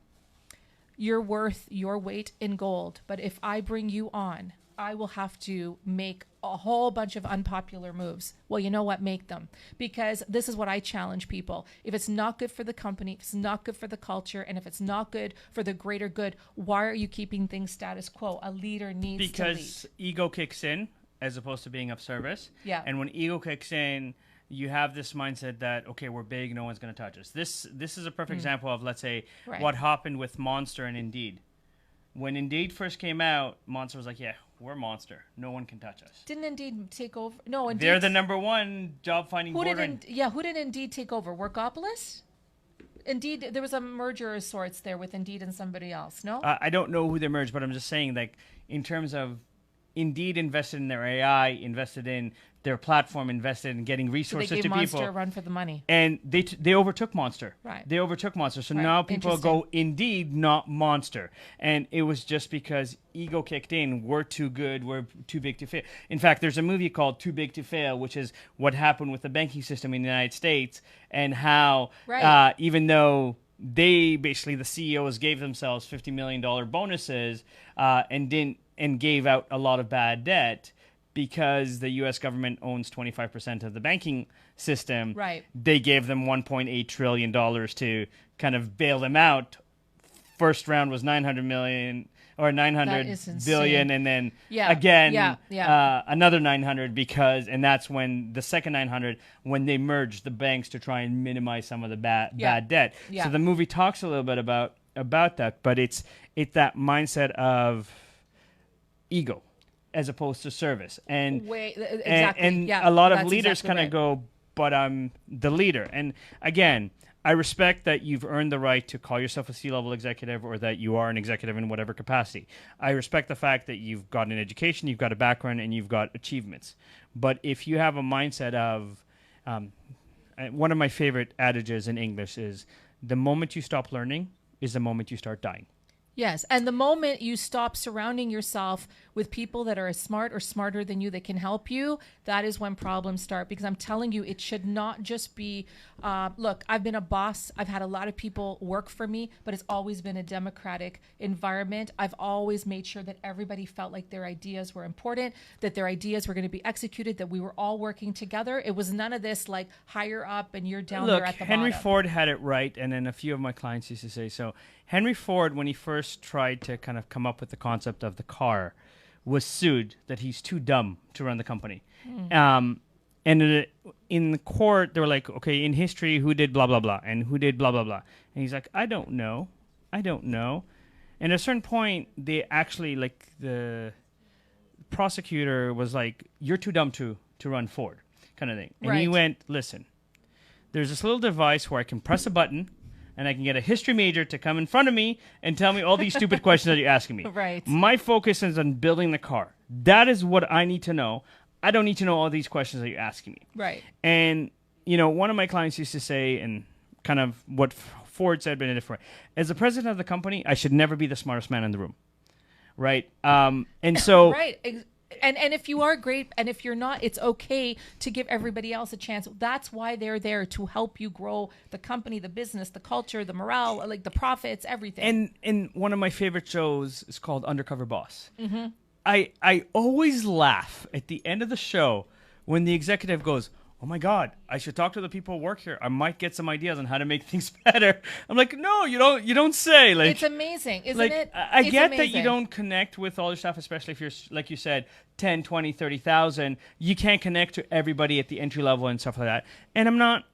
you're worth your weight in gold. But if I bring you on, I will have to make a whole bunch of unpopular moves. Well, you know what? Make them. Because this is what I challenge people. If it's not good for the company, if it's not good for the culture, and if it's not good for the greater good, why are you keeping things status quo? A leader needs to lead. Because ego kicks in as opposed to being of service. Yeah. And when ego kicks in, you have this mindset that, okay, we're big, no one's going to touch us. This is a perfect example of, let's say, what happened with Monster and Indeed. When Indeed first came out, Monster was like, yeah, we're Monster. No one can touch us. Didn't Indeed take over? No, Indeed. They're the number one job finding board. Who did Indeed take over? Workopolis? Indeed, there was a merger of sorts there with Indeed and somebody else, no? I don't know who they merged, but I'm just saying, like, in terms of Indeed invested in their AI, invested in their platform, invested in getting resources to people. They gave Monster a run for the money. And they overtook Monster. Right. They overtook Monster. So now people go Indeed, not Monster. And it was just because ego kicked in. We're too good. We're too big to fail. In fact, there's a movie called Too Big to Fail, which is what happened with the banking system in the United States, and how even though they basically, the CEOs gave themselves $50 million bonuses and gave out a lot of bad debt, because the U.S. government owns 25% of the banking system, they gave them $1.8 trillion to kind of bail them out. First round was 900 million or 900 billion, and then another 900 and that's when the second 900, when they merged the banks to try and minimize some of the bad debt. So the movie talks a little bit about that, but it's that mindset of ego as opposed to service. And a lot of leaders kind of go, but I'm the leader. And again, I respect that you've earned the right to call yourself a C-level executive or that you are an executive in whatever capacity. I respect the fact that you've got an education, you've got a background, and you've got achievements. But if you have a mindset of, one of my favorite adages in English is, the moment you stop learning is the moment you start dying. Yes. And the moment you stop surrounding yourself with people that are as smart or smarter than you that can help you, that is when problems start. Because I'm telling you, it should not just be, look, I've been a boss. I've had a lot of people work for me, but it's always been a democratic environment. I've always made sure that everybody felt like their ideas were important, that their ideas were going to be executed, that we were all working together. It was none of this like higher up and you're down there at the Henry bottom. Ford had it right, and then a few of my clients used to say so. Henry Ford, when he first tried to kind of come up with the concept of the car, was sued that he's too dumb to run the company. And in the court, they were like, okay, in history, who did blah, blah, blah, and who did blah, blah, blah. And he's like, I don't know. And at a certain point, they actually, like, the prosecutor was like, you're too dumb to run Ford, kind of thing. And he went, listen, there's this little device where I can press a button, and I can get a history major to come in front of me and tell me all these stupid questions that you're asking me. Right. My focus is on building the car. That is what I need to know. I don't need to know all these questions that you're asking me. Right. And, one of my clients used to say, and kind of what Ford said, but in a different way, as the president of the company, I should never be the smartest man in the room. Right. And so. Right. And if you are great, and if you're not, it's okay to give everybody else a chance. That's why they're there, to help you grow the company, the business, the culture, the morale, like the profits, everything. And one of my favorite shows is called Undercover Boss. Mm-hmm. I always laugh at the end of the show when the executive goes, oh my God, I should talk to the people who work here. I might get some ideas on how to make things better. I'm like, no, you don't say. Like, it's amazing, isn't like, it? I get that you don't connect with all your staff, especially if you're, like you said, 10, 20, 30,000. You can't connect to everybody at the entry level and stuff like that. And I'm not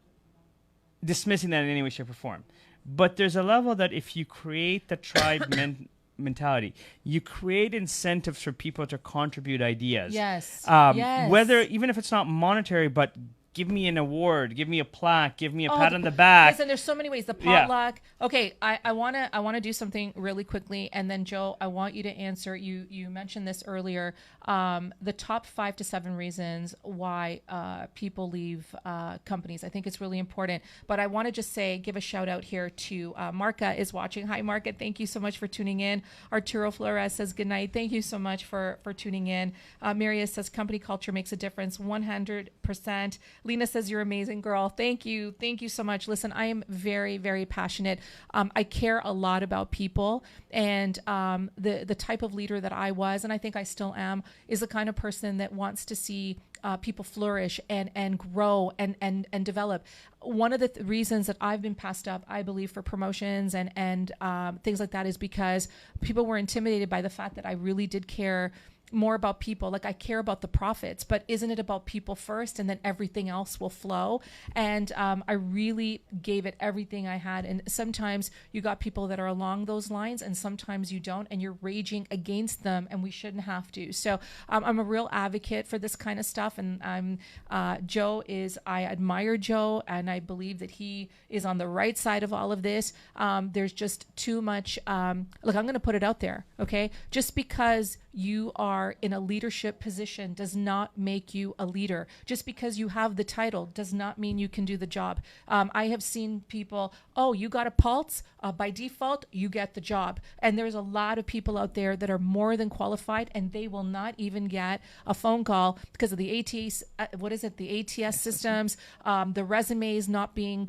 dismissing that in any way, shape, or form. But there's a level that if you create the tribe mentality, you create incentives for people to contribute ideas. Yes. Yes. Whether, even if it's not monetary, but give me an award, give me a plaque, give me a pat on the back. Listen, there's so many ways. The potluck. Yeah. Okay, I wanna do something really quickly, and then Joe, I want you to answer. You mentioned this earlier. The top 5 to 7 reasons why people leave companies. I think it's really important. But I want to just give a shout out here to Marca is watching. Hi, Marca. Thank you so much for tuning in. Arturo Flores says good night. Thank you so much for tuning in. Maria says company culture makes a difference. 100%. Lena says you're amazing, girl. Thank you. Thank you so much. Listen, I am very, very passionate. I care a lot about people, and the type of leader that I was, and I think I still am, is the kind of person that wants to see people flourish and grow and develop. One of the reasons that I've been passed up, I believe, for promotions and things like that is because people were intimidated by the fact that I really did care more about people. Like, I care about the profits, but isn't it about people first, and then everything else will flow? And I really gave it everything I had. And sometimes you got people that are along those lines, and sometimes you don't, and you're raging against them, and we shouldn't have to. So I'm a real advocate for this kind of stuff. And I admire Joe, and I believe that he is on the right side of all of this. There's just too much. Look, I'm going to put it out there. Okay. Just because you are in a leadership position does not make you a leader. Just because you have the title does not mean you can do the job. I have seen people, you got a pulse, by default, you get the job. And there's a lot of people out there that are more than qualified, and they will not even get a phone call because of the the ATS systems, the resumes not being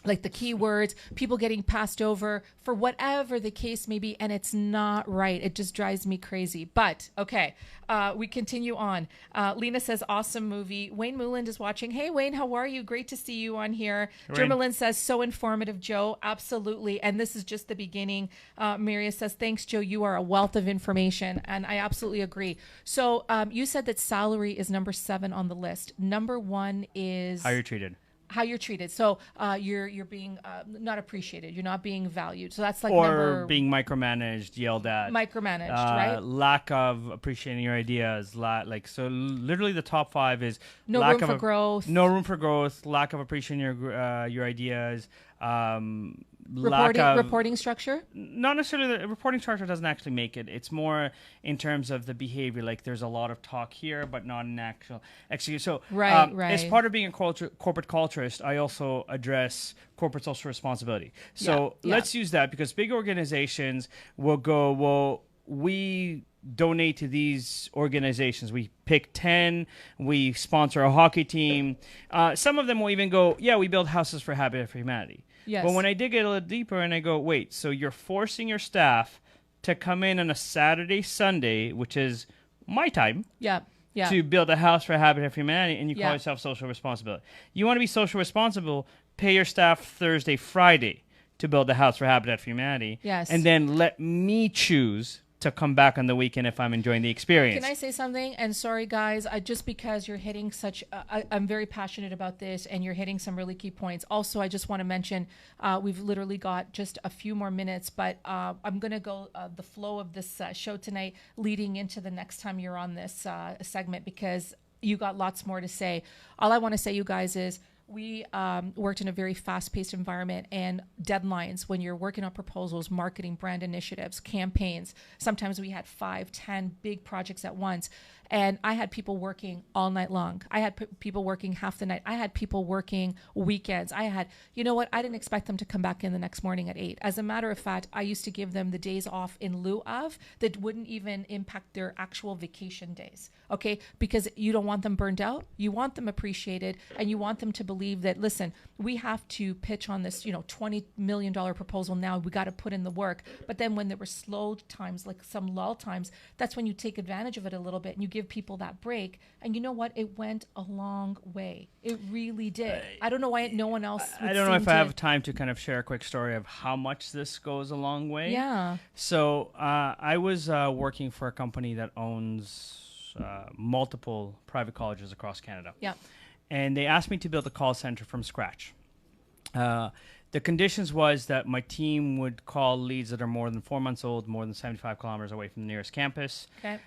like the keywords, people getting passed over for whatever the case may be, and it's not right. It just drives me crazy. But okay, we continue on. Lena says, awesome movie. Wayne Mooland is watching. Hey, Wayne, how are you? Great to see you on here. Jermalyn says, so informative, Joe. Absolutely. And this is just the beginning. Maria says, thanks, Joe. You are a wealth of information. And I absolutely agree. So you said that salary is number 7 on the list. Number 1 is how you're treated. how you're treated. So you're being not appreciated. You're not being valued. So that's like or being micromanaged, yelled at, micromanaged, right? lack of appreciating your ideas, so literally the top 5 is no lack room of for growth, no room for growth, lack of appreciating your ideas, lack of reporting structure. Not necessarily the reporting structure doesn't actually make it. It's more in terms of the behavior. Like there's a lot of talk here, but not an actual execution. So right. As part of being a corporate culturist, I also address corporate social responsibility. So let's use that, because big organizations will go, well, we donate to these organizations. We pick 10. We sponsor a hockey team. Some of them will even go, yeah, we build houses for Habitat for Humanity. Yes. But when I dig it a little deeper and I go, wait, so you're forcing your staff to come in on a Saturday, Sunday, which is my time, to build a house for Habitat for Humanity, and you call yourself social responsibility. You want to be social responsible, pay your staff Thursday, Friday to build a house for Habitat for Humanity, and then let me choose to come back on the weekend if I'm enjoying the experience. Can I say something? And sorry, guys, just because you're hitting such, I'm very passionate about this, and you're hitting some really key points. Also, I just want to mention, we've literally got just a few more minutes, but I'm going to go the flow of this show tonight leading into the next time you're on this segment, because you got lots more to say. All I want to say, you guys, is we worked in a very fast-paced environment, and deadlines when you're working on proposals, marketing, brand initiatives, campaigns. Sometimes we had 5, 10 big projects at once. And I had people working all night long. I had people working half the night. I had people working weekends. You know what? I didn't expect them to come back in the next morning at 8. As a matter of fact, I used to give them the days off in lieu of that wouldn't even impact their actual vacation days. Okay? Because you don't want them burned out. You want them appreciated, and you want them to believe that, listen, we have to pitch on this, $20 million proposal now. We got to put in the work. But then when there were slow times, like some lull times, that's when you take advantage of it a little bit and you give people that break. And you know what? It went a long way. It really did. I don't know why no one else would I don't know if I have time to kind of share a quick story of how much this goes a long way. Yeah. So I was working for a company that owns multiple private colleges across Canada. Yeah. And they asked me to build a call center from scratch. The conditions was that my team would call leads that are more than 4 months old, more than 75 kilometers away from the nearest campus. Okay.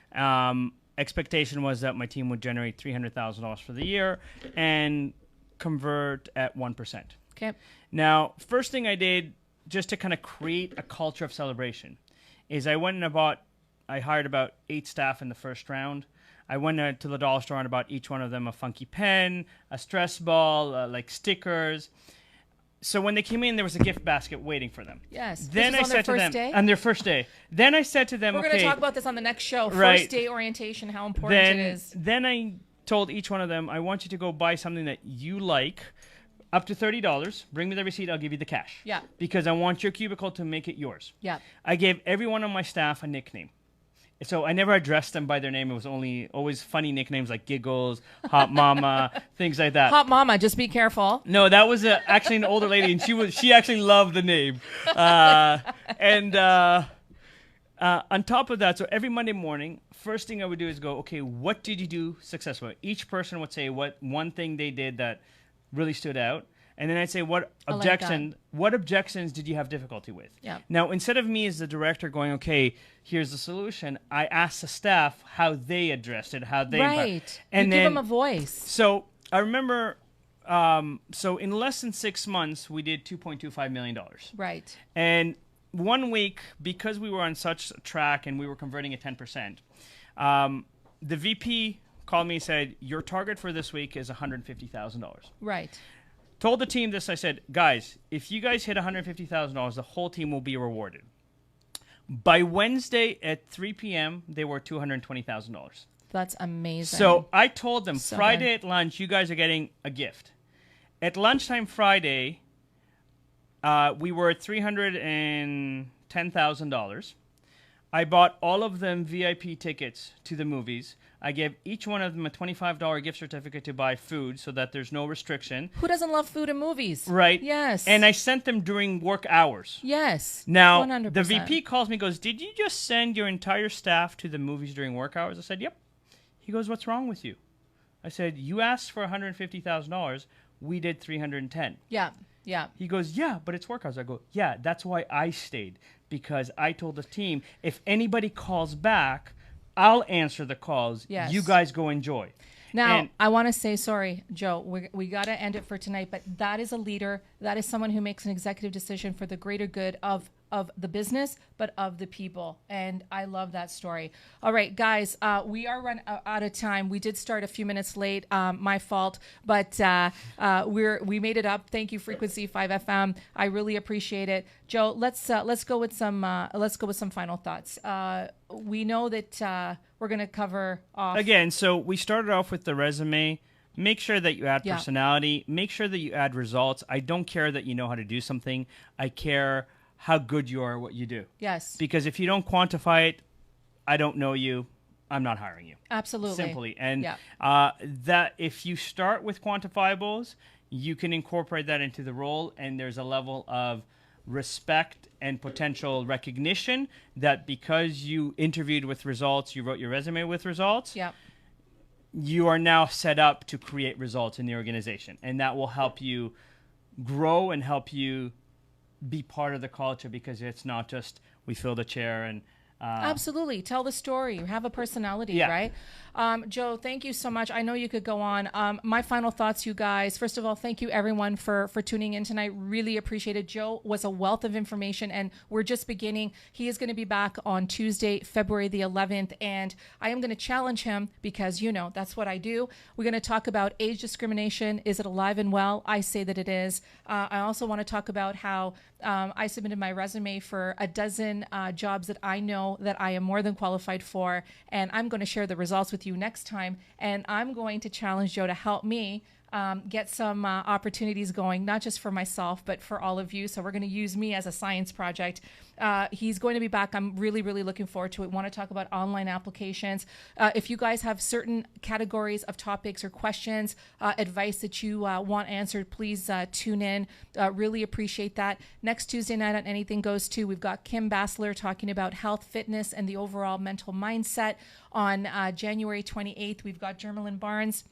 Expectation was that my team would generate $300,000 for the year and convert at 1%. Okay. Now, first thing I did, just to kind of create a culture of celebration, is I hired about 8 staff in the first round. I went to the dollar store and bought each one of them a funky pen, a stress ball, like stickers. So when they came in, there was a gift basket waiting for them. Yes. Then I said to them, on their first day. Then I said to them, we're going to talk about this on the next show. Right. First day orientation, how important it is. Then I told each one of them, I want you to go buy something that you like, up to $30. Bring me the receipt. I'll give you the cash. Yeah. Because I want your cubicle to make it yours. Yeah. I gave every one of my staff a nickname. So I never addressed them by their name. It was always funny nicknames like Giggles, Hot Mama, things like that. Hot Mama, just be careful. No, that was actually an older lady, and she actually loved the name. On top of that, so every Monday morning, first thing I would do is go, okay, what did you do successfully? Each person would say what one thing they did that really stood out. And then I'd say, what objections did you have difficulty with? Yeah. Now, instead of me as the director going, okay, here's the solution, I asked the staff how they addressed it, how they... Right. And you then, give them a voice. So I remember, so in less than 6 months, we did $2.25 million. Right. And 1 week, because we were on such a track and we were converting at 10%, the VP called me and said, your target for this week is $150,000. Right. Told the team this, I said, guys, if you guys hit $150,000, the whole team will be rewarded. By Wednesday at 3 p.m., they were $220,000. That's amazing. So I told them, So Friday good. at lunch, you guys are getting a gift. At lunchtime Friday, we were at $310,000. I bought all of them VIP tickets to the movies. I gave each one of them a $25 gift certificate to buy food so that there's no restriction. Who doesn't love food and movies? Right. Yes. And I sent them during work hours. Yes. Now, 100%. the VP calls me and goes, did you just send your entire staff to the movies during work hours? I said, yep. He goes, what's wrong with you? I said, you asked for $150,000. we did 310. Yeah. Yeah. He goes, yeah, but it's work hours. I go, yeah, that's why I stayed, because I told the team, if anybody calls back, I'll answer the calls. Yes. You guys go enjoy. Now, I want to say, sorry, Joe, we got to end it for tonight, but that is a leader. That is someone who makes an executive decision for the greater good of the business, but of the people. And I love that story. All right, guys, we are run out of time. We did start a few minutes late, my fault, but we made it up. Thank you, Frequency 5 FM. I really appreciate it. Joe, let's go with some final thoughts. We know that we're going to cover off again. So we started off with the resume. Make sure that you add personality. Make sure that you add results. I don't care that you know how to do something. I care how good you are at what you do. Yes. Because if you don't quantify it, I don't know you, I'm not hiring you. Absolutely. Simply. And that if you start with quantifiables, you can incorporate that into the role, and there's a level of respect and potential recognition that because you interviewed with results, you wrote your resume with results, you are now set up to create results in the organization. And that will help you grow and help you be part of the culture, because it's not just we fill the chair and absolutely tell the story, have a personality, right? Joe, thank you so much. I know you could go on. My final thoughts, you guys. First of all, thank you everyone for tuning in tonight. Really appreciate it. Joe was a wealth of information, and we're just beginning. He is going to be back on Tuesday, February the 11th, and I am going to challenge him because, you know, that's what I do. We're going to talk about age discrimination. Is it alive and well? I say that it is. I also want to talk about how I submitted my resume for a dozen jobs that I know that I am more than qualified for, and I'm going to share the results with you next time, and I'm going to challenge Joe to help me get some opportunities going, not just for myself, but for all of you. So we're going to use me as a science project. He's going to be back. I'm really, really looking forward to it. Want to talk about online applications. If you guys have certain categories of topics or questions, advice that you want answered, please tune in. Really appreciate that. Next Tuesday night on Anything Goes To, we've got Kim Bassler talking about health, fitness, and the overall mental mindset. On January 28th, we've got Jermelyn Barnes,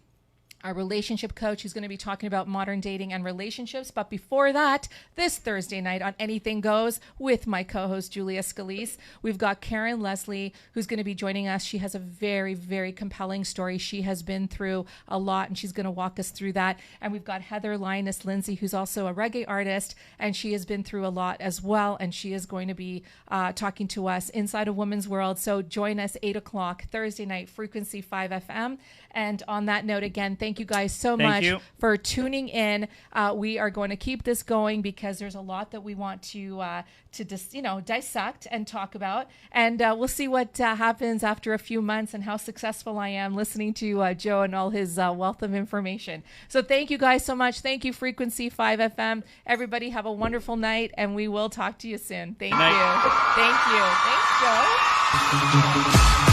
our relationship coach, who's going to be talking about modern dating and relationships. But before that, this Thursday night on Anything Goes with my co-host Julia Scalise, we've got Karen Leslie, who's going to be joining us. She has a very, very compelling story. She has been through a lot, and she's going to walk us through that. And we've got Heather Linus Lindsay, who's also a reggae artist, and she has been through a lot as well. And she is going to be talking to us inside a woman's world. So join us 8 o'clock Thursday night, Frequency 5 FM. And on that note, again, thank you guys so much for tuning in. We are going to keep this going because there's a lot that we want to dissect and talk about. And we'll see what happens after a few months and how successful I am listening to Joe and all his wealth of information. So thank you guys so much. Thank you, Frequency 5 FM. Everybody have a wonderful night, and we will talk to you soon. Thank you. Thank you. Thanks, Joe.